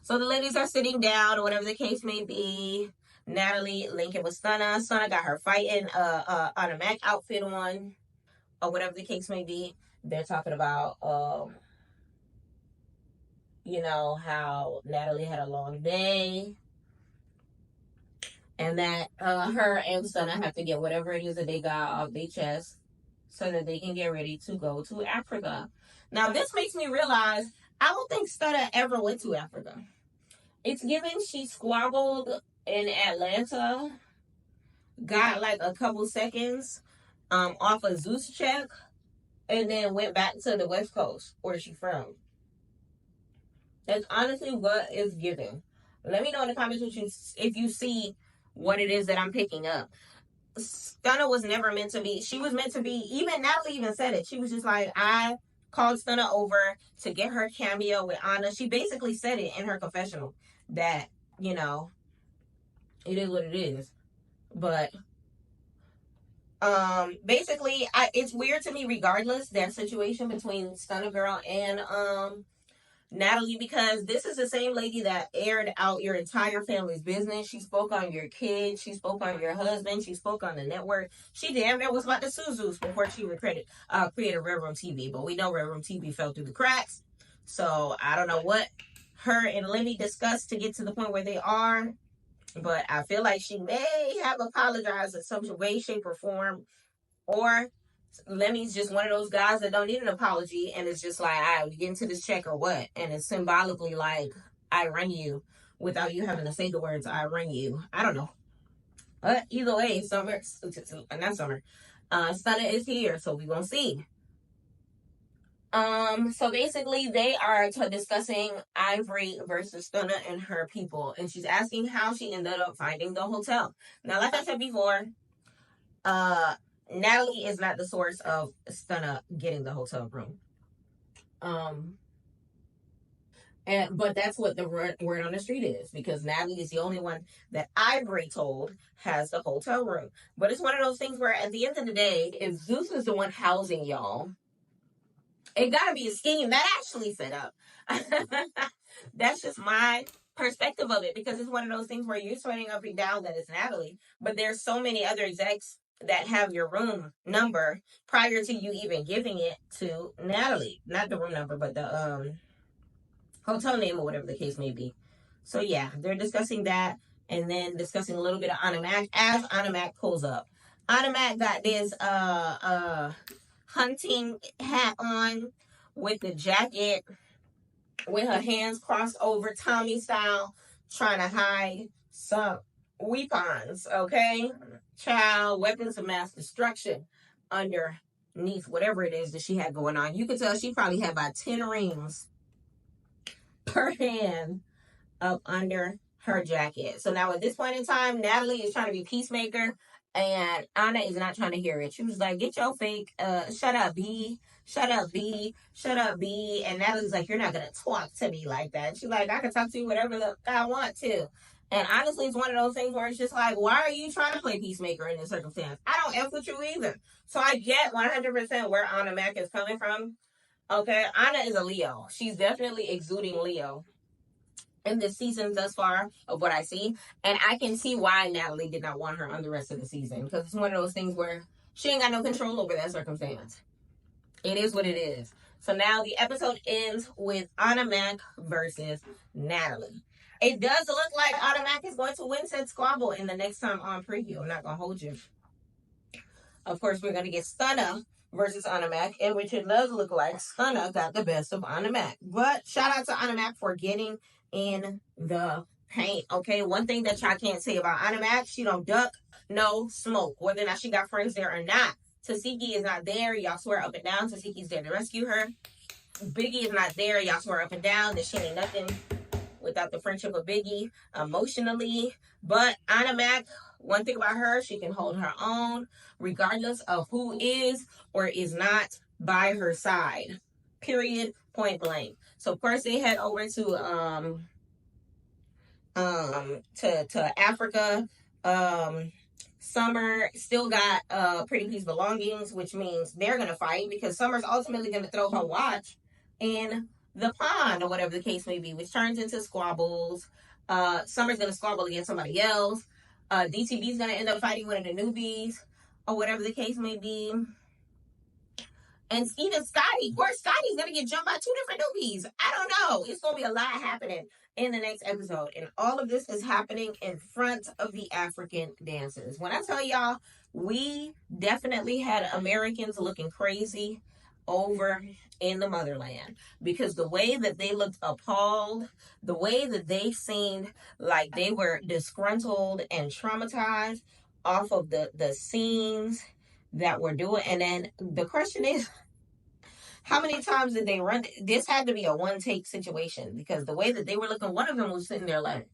so the ladies are sitting down, or whatever the case may be. Natalie linking with Stunner. Stunner got her fighting Ahna Mac outfit on, or whatever the case may be. They're talking about how Natalie had a long day, and that her and Stunner have to get whatever it is that they got off their chest so that they can get ready to go to Africa. Now, this makes me realize I don't think Stunner ever went to Africa. It's given she squabbled in Atlanta, got like a couple seconds off a Zeus check, and then went back to the West Coast, where she from. That's honestly what is given. Let me know in the comments if you see what it is that I'm picking up. Stunner was never meant to be. She was meant to be, even Natalie even said it. She was just like, I called Stunner over to get her cameo with Ahna. She basically said it in her confessional that, it is what it is. But basically, it's weird to me regardless, that situation between Stunner Girl and Natalie, because this is the same lady that aired out your entire family's business. She spoke on your kids. She spoke on your husband. She spoke on the network. She damn near was about to sue Zeus before she would created Red Room TV. But we know Red Room TV fell through the cracks. So I don't know what her and Lenny discussed to get to the point where they are. But I feel like she may have apologized in some way, shape, or form. Or Lemmy's just one of those guys that don't need an apology, and it's just like, all right, we get into this check or what? And it's symbolically like, I run you without you having to say the words, I run you. I don't know. But either way, not summer. Stunner is here, so we gonna see. So basically they are discussing Ivory versus Stunner and her people, and she's asking how she ended up finding the hotel. Now, like I said before, Natalie is not the source of Stunner getting the hotel room. But that's what the word on the street is, because Natalie is the only one that Ivory told has the hotel room. But it's one of those things where at the end of the day, if Zeus is the one housing y'all, it gotta be a scheme that actually set up. That's just my perspective of it, because it's one of those things where you're sweating up and down that it's Natalie, but there's so many other execs that have your room number prior to you even giving it to Natalie. Not the room number, but the hotel name or whatever the case may be. So yeah, they're discussing that, and then discussing a little bit of Ahna Mac as Ahna Mac pulls up. Ahna Mac got this hunting hat on with the jacket, with her hands crossed over Tommy style, trying to hide some weapons, okay? Child, weapons of mass destruction underneath whatever it is that she had going on. You could tell she probably had about 10 rings per hand up under her jacket. So now at this point in time, Natalie is trying to be peacemaker, and Ahna is not trying to hear it. She was like, get your fake, shut up, B. Shut up, B. Shut up, B. And Natalie's like, you're not going to talk to me like that. She's like, I can talk to you whatever the I want to. And honestly, it's one of those things where it's just like, why are you trying to play peacemaker in this circumstance? I don't F with you either. So I get 100% where Ahna Mac is coming from. Okay, Ahna is a Leo. She's definitely exuding Leo in this season thus far of what I see. And I can see why Natalie did not want her on the rest of the season, because it's one of those things where she ain't got no control over that circumstance. It is what it is. So now the episode ends with Ahna Mac versus Natalie. It does look like Ahna Mac is going to win said squabble in the next time on preview. I'm not going to hold you. Of course, we're going to get Stunner versus Ahna Mac, in which it does look like Stunner got the best of Ahna Mac. But shout out to Ahna Mac for getting in the paint. Okay, one thing that y'all can't say about Ahna Mac, she don't duck no smoke, whether or not she got friends there or not. Tasiki is not there. Y'all swear up and down Tasiki's there to rescue her. Biggie is not there. Y'all swear up and down that she ain't nothing without the friendship of Biggie emotionally. But Ahna Mac, one thing about her, she can hold her own regardless of who is or is not by her side. Period. Point blank. So first they head over to Africa. Summer still got Pretty Please belongings, which means they're gonna fight, because Summer's ultimately gonna throw her watch in the pond or whatever the case may be, which turns into squabbles. Summer's gonna squabble against somebody else. DTB's gonna end up fighting one of the newbies or whatever the case may be. And even Scotty, poor Scotty's gonna get jumped by 2 different newbies. I don't know. It's gonna be a lot happening in the next episode. And all of this is happening in front of the African dancers. When I tell y'all, we definitely had Americans looking crazy over in the motherland, because the way that they looked appalled, the way that they seemed like they were disgruntled and traumatized off of the scenes that we're doing. And then the question is, how many times did they run? This had to be a one take situation, because the way that they were looking, one of them was sitting there like,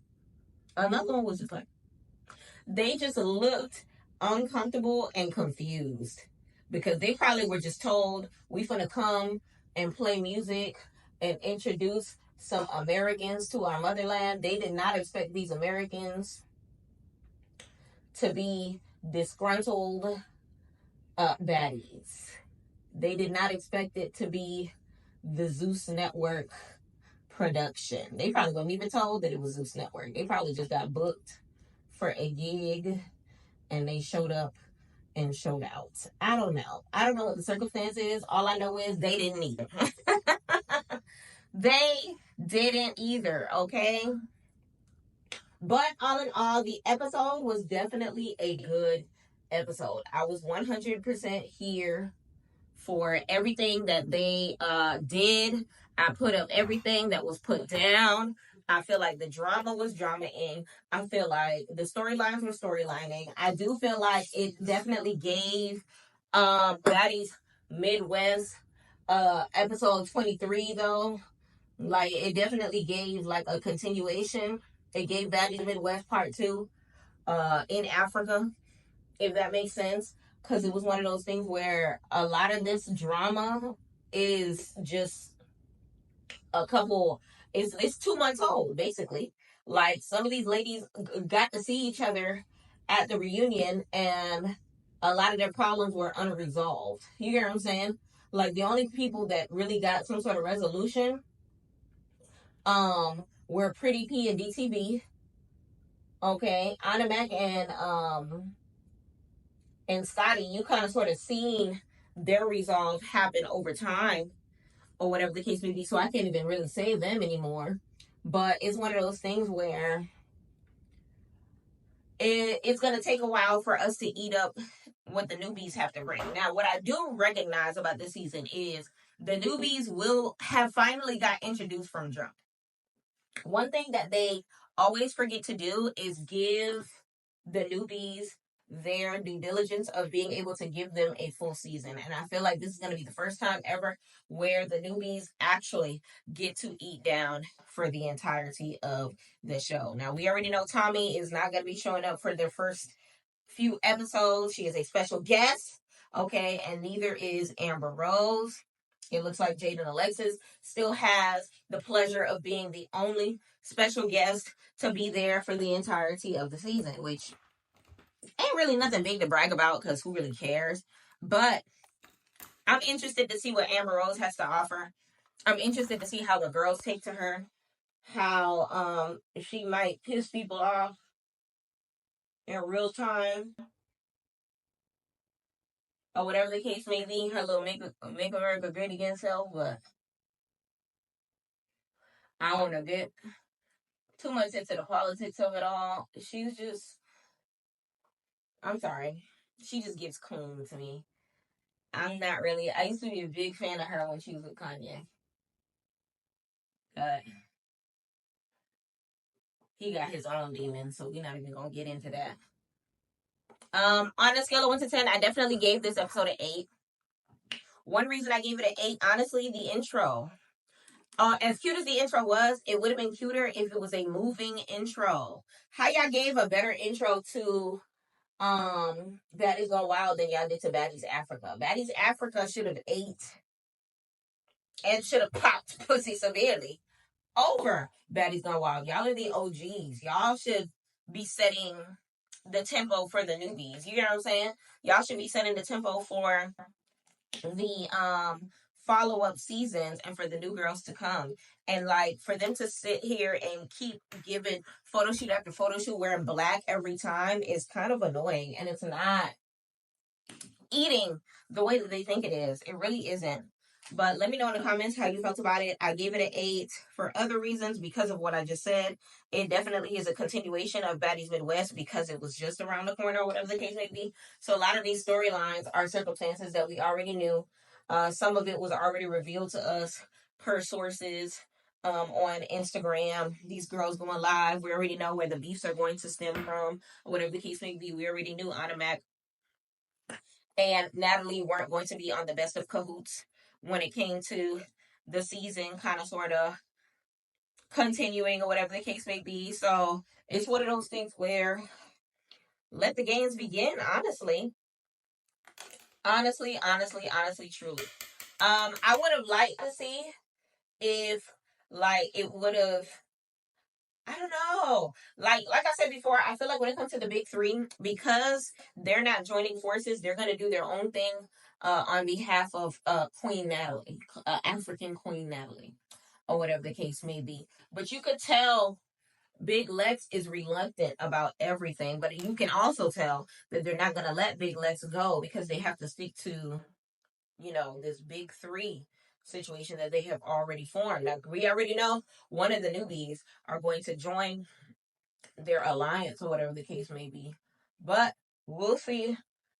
another one was just like, they just looked uncomfortable and confused, because they probably were just told, we finna come and play music and introduce some Americans to our motherland. They did not expect these Americans to be disgruntled baddies. They did not expect it to be the Zeus Network production. They probably weren't even told that it was Zeus Network. They probably just got booked for a gig and they showed up and showed out. I don't know. I don't know what the circumstance is. All I know is they didn't either. They didn't either, okay? But all in all, the episode was definitely a good episode. I was 100% here for everything that they did. I put up everything that was put down. I feel like the drama was dramaing. I feel like the storylines were storylining. I do feel like it definitely gave Baddies Midwest episode 23 though. Like it definitely gave like a continuation. It gave Baddies Midwest part 2 in Africa, if that makes sense, because it was one of those things where a lot of this drama is just a couple, it's 2 months old basically. Like some of these ladies got to see each other at the reunion and a lot of their problems were unresolved. You get what I'm saying? Like the only people that really got some sort of resolution were Pretty P and DTB. Okay, Ahna and Scotty, you kind of sort of seen their resolve happen over time or whatever the case may be. So I can't even really say them anymore. But it's one of those things where it's going to take a while for us to eat up what the newbies have to bring. Now, what I do recognize about this season is the newbies will have finally got introduced from jump. One thing that they always forget to do is give the newbies their due diligence of being able to give them a full season. And I feel like this is going to be the first time ever where the newbies actually get to eat down for the entirety of the show. Now, we already know Tommy is not going to be showing up for the first few episodes. She is a special guest, okay, and neither is Amber Rose. It looks like Jaden Alexis still has the pleasure of being the only special guest to be there for the entirety of the season, which ain't really nothing big to brag about because who really cares? But I'm interested to see what Amber Rose has to offer. I'm interested to see how the girls take to her, how she might piss people off in real time, or whatever the case may be, her little make America great again self. But I don't want to get too much into the politics of it all. She's just, I'm sorry, she just gives coon to me. I'm not really, I used to be a big fan of her when she was with Kanye. But he got his own demons, so we're not even going to get into that. On a scale of 1 to 10, I definitely gave this episode an 8. One reason I gave it an 8, honestly, the intro. As cute as the intro was, it would have been cuter if it was a moving intro. How y'all gave a better intro to Baddies Gone Wild than y'all did to Baddies Africa? Baddies Africa should have ate and should have popped pussy severely over Baddies Gone Wild. Y'all are the OGs. Y'all should be setting the tempo for the newbies. You know what I'm saying? Y'all should be setting the tempo for the follow-up seasons and for the new girls to come. And like for them to sit here and keep giving photo shoot after photo shoot wearing black every time is kind of annoying, and it's not eating the way that they think it is. It really isn't. But let me know in the comments how you felt about it. I gave it an 8 for other reasons because of what I just said. It definitely is a continuation of Baddies Midwest because it was just around the corner or whatever the case may be. So a lot of these storylines are circumstances that we already knew. Some of it was already revealed to us per sources on Instagram. These girls going live. We already know where the beefs are going to stem from, or whatever the case may be. We already knew Ahna and Natalie weren't going to be on the best of cahoots when it came to the season kind of sort of continuing or whatever the case may be. So it's one of those things where let the games begin, honestly. Honestly, truly. I would have liked to see if like it would have, I don't know. Like I said before, I feel like when it comes to the big three, because they're not joining forces, they're gonna do their own thing on behalf of Queen Natalie, African Queen Natalie. or whatever the case may be. But you could tell Big Lex is reluctant about everything, but you can also tell that they're not going to let Big Lex go because they have to stick to, this big three situation that they have already formed. Now, we already know one of the newbies are going to join their alliance or whatever the case may be. But we'll see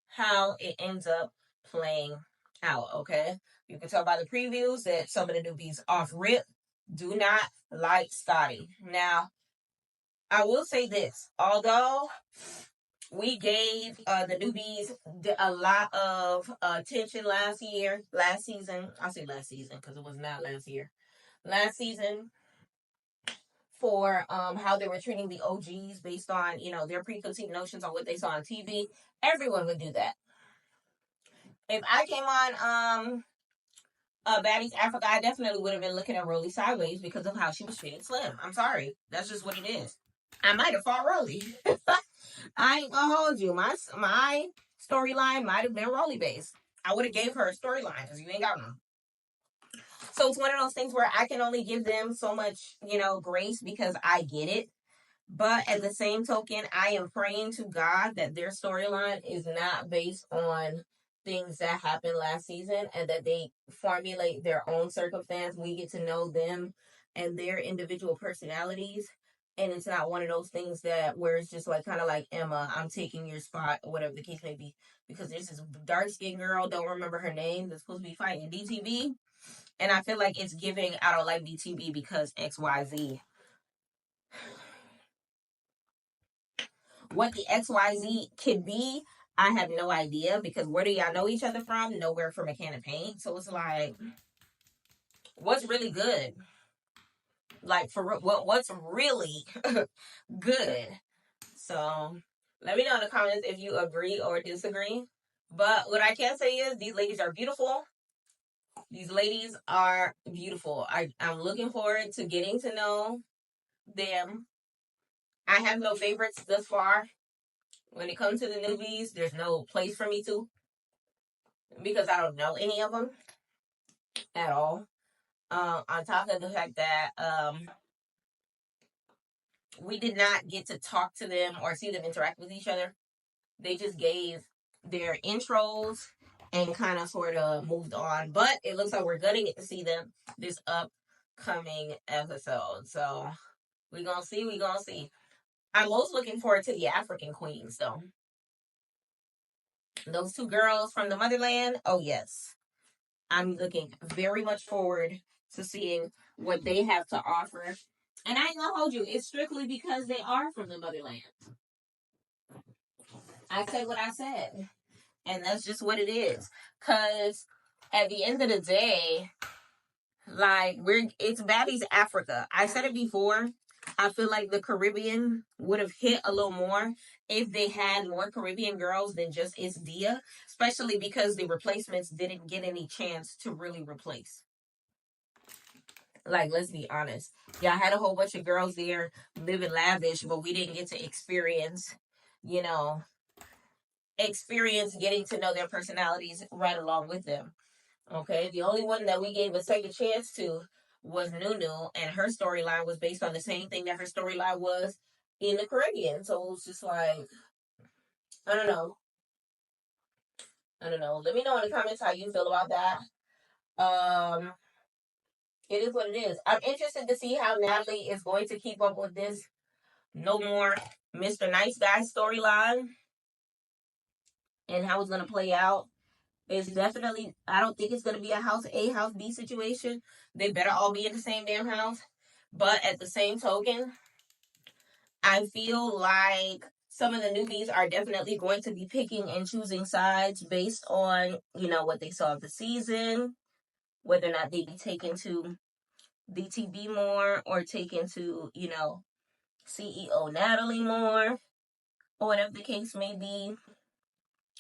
how it ends up playing out, okay? You can tell by the previews that some of the newbies off rip do not like Scotty. Now, I will say this. Although we gave the newbies a lot of attention last season. I say last season because it was not last year. Last season for how they were treating the OGs based on, their preconceived notions on what they saw on TV. Everyone would do that. If I came on Baddies Africa, I definitely would have been looking at Rolly sideways because of how she was treating Slim. I'm sorry. That's just what it is. I might have fought Rolly. I ain't gonna hold you. My storyline might have been Rolly based. I would have gave her a storyline because you ain't got one. So it's one of those things where I can only give them so much, grace because I get it. But at the same token, I am praying to God that their storyline is not based on things that happened last season and that they formulate their own circumstance. We get to know them and their individual personalities. And it's not one of those things that where it's just like kind of like Emma, I'm taking your spot or whatever the case may be. Because there's this dark skinned girl, don't remember her name, that's supposed to be fighting DTV. And I feel like it's giving I don't like DTV because XYZ. What the XYZ could be, I have no idea because where do y'all know each other from? Nowhere from a can of paint. So it's like, what's really good? Like for what's really good? So let me know in the comments if you agree or disagree. But what I can say is these ladies are beautiful. These ladies are beautiful. I'm looking forward to getting to know them. I have no favorites thus far. When it comes to the newbies, there's no place for me to because I don't know any of them at all. On top of the fact that we did not get to talk to them or see them interact with each other. They just gave their intros and kind of sort of moved on. But it looks like we're going to get to see them this upcoming episode. So we're going to see. I'm most looking forward to the African queens, though. Those two girls from the motherland, oh yes. I'm looking very much forward to seeing what they have to offer. And I ain't gonna hold you, it's strictly because they are from the motherland. I said what I said. And that's just what it is. Cause at the end of the day, like it's Baddies Africa. I said it before. I feel like the Caribbean would have hit a little more if they had more Caribbean girls than just It's Dia, especially because the replacements didn't get any chance to really replace. Like, let's be honest. Y'all had a whole bunch of girls there living lavish, but we didn't get to experience getting to know their personalities right along with them. Okay, the only one that we gave a second chance to was Nunu, and her storyline was based on the same thing that her storyline was in the Caribbean. So it was just like, I don't know. Let me know in the comments how you feel about that. It is what it is. I'm interested to see how Natalie is going to keep up with this no more Mr. Nice Guy storyline and how it's going to play out. It's definitely, I don't think it's going to be a house A, house B situation. They better all be in the same damn house. But at the same token, I feel like some of the newbies are definitely going to be picking and choosing sides based on, what they saw of the season, whether or not they be taken to DTV more or taken to, CEO Natalie more, or whatever the case may be.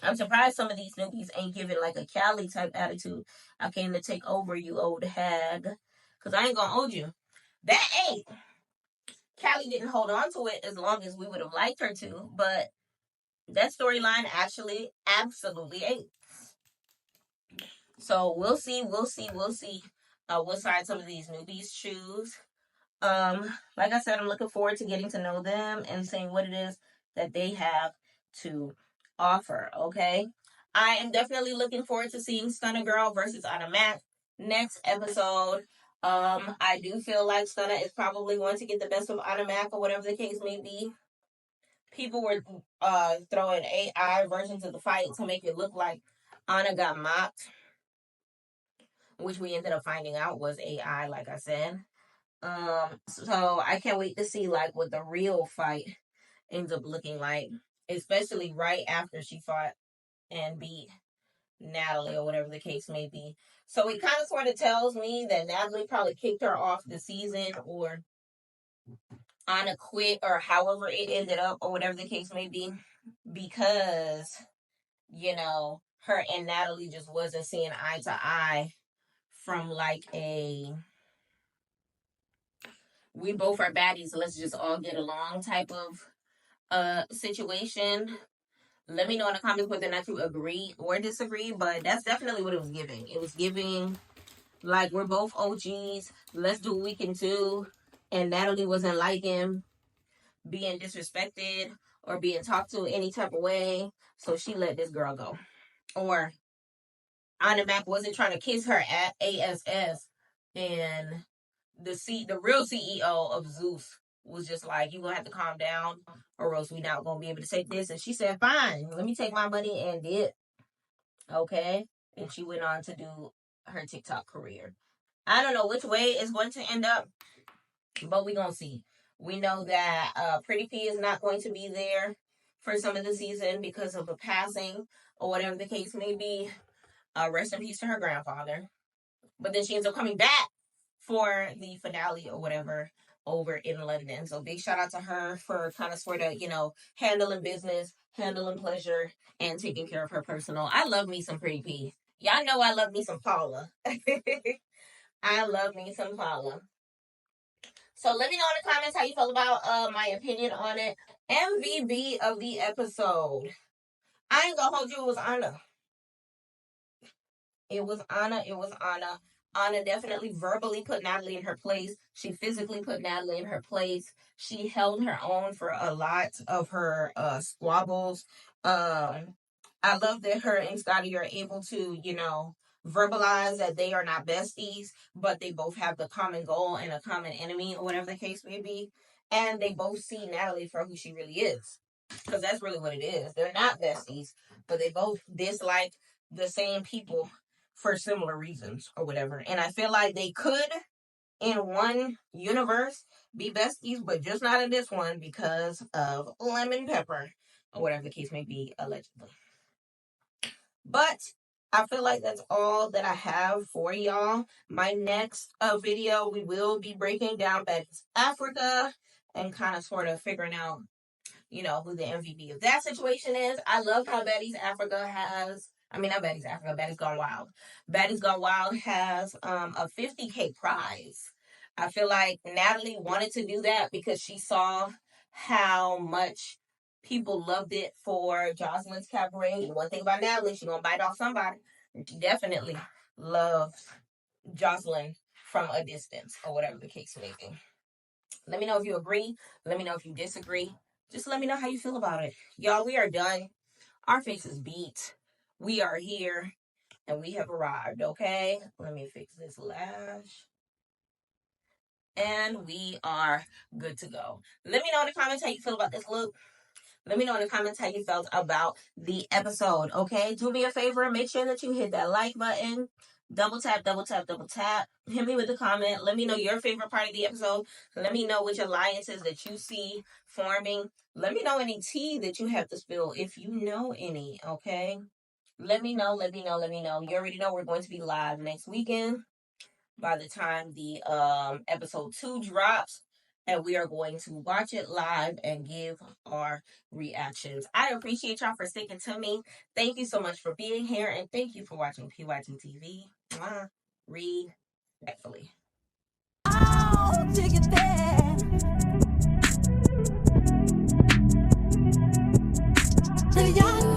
I'm surprised some of these newbies ain't giving like a Cali type attitude. I came to take over, you old hag. Because I ain't going to hold you. That ain't. Cali didn't hold on to it as long as we would have liked her to. But that storyline actually absolutely ain't. So we'll see. what side some of these newbies choose. Like I said, I'm looking forward to getting to know them and seeing what it is that they have to offer. Okay, I am definitely looking forward to seeing Stunner Girl versus Ahna next episode. I do feel like Stunner is probably going to get the best of Ahna or whatever the case may be. People were throwing AI versions of the fight to make it look like Ahna got mocked, which we ended up finding out was AI, like I said. So I can't wait to see like what the real fight ends up looking like, especially right after she fought and beat Natalie or whatever the case may be. So it kind of sort of tells me that Natalie probably kicked her off the season, or Ahna quit, or however it ended up, or whatever the case may be, because her and Natalie just wasn't seeing eye to eye from like a we both are baddies, so let's just all get along type of situation. Let me know in the comments whether or not you agree or disagree, but that's definitely what it was giving. It was giving like we're both OGs, let's do what we can do. And Natalie wasn't liking being disrespected or being talked to any type of way, so she let this girl go. Or Ahna wasn't trying to kiss her at ASS, and the real CEO of Zeus was just like, you gonna have to calm down or else we not gonna be able to take this. And she said, fine, let me take my money and did. Okay. And she went on to do her TikTok career. I don't know which way it's going to end up, but we gonna see. We know that Pretty P is not going to be there for some of the season because of a passing or whatever the case may be. Rest in peace to her grandfather. But then she ends up coming back for the finale or whatever over in London. So big shout out to her for kind of sort of, handling business, handling pleasure, and taking care of her personal. I love me some Pretty P. Y'all know I love me some Paula. I love me some Paula. So let me know in the comments how you feel about my opinion on it. MVP of the episode. I ain't gonna hold you, it was Ahna. It was Ahna. Ahna definitely verbally put Natalie in her place. She physically put Natalie in her place. She held her own for a lot of her squabbles. I love that her and Scotty are able to, verbalize that they are not besties, but they both have the common goal and a common enemy, or whatever the case may be. And they both see Natalie for who she really is. Because that's really what it is. They're not besties, but they both dislike the same people for similar reasons or whatever. And I feel like they could, in one universe, be besties, but just not in this one because of lemon pepper or whatever the case may be, allegedly. But I feel like that's all that I have for y'all. My next video, we will be breaking down Baddies Africa and kind of sort of figuring out, who the MVP of that situation is. I love how Baddies Africa has, not Baddies Africa, Baddies Gone Wild. Baddies Gone Wild has a 50K prize. I feel like Natalie wanted to do that because she saw how much people loved it for Jocelyn's Cabaret. And one thing about Natalie, she's going to bite off somebody. She definitely loves Jocelyn from a distance or whatever the case may be. Let me know if you agree. Let me know if you disagree. Just let me know how you feel about it. Y'all, we are done. Our faces beat. We are here. And we have arrived, okay? Let me fix this lash. And we are good to go. Let me know in the comments how you feel about this look. Let me know in the comments how you felt about the episode, okay? Do me a favor. Make sure that you hit that like button. Double tap, double tap, double tap. Hit me with a comment. Let me know your favorite part of the episode. Let me know which alliances that you see forming. Let me know any tea that you have to spill if you know any, okay? Let me know. You already know we're going to be live next weekend by the time the episode 2 drops. And we are going to watch it live and give our reactions. I appreciate y'all for sticking to me. Thank you so much for being here. And thank you for watching PYT TV. Respectfully. Oh, take it there. The young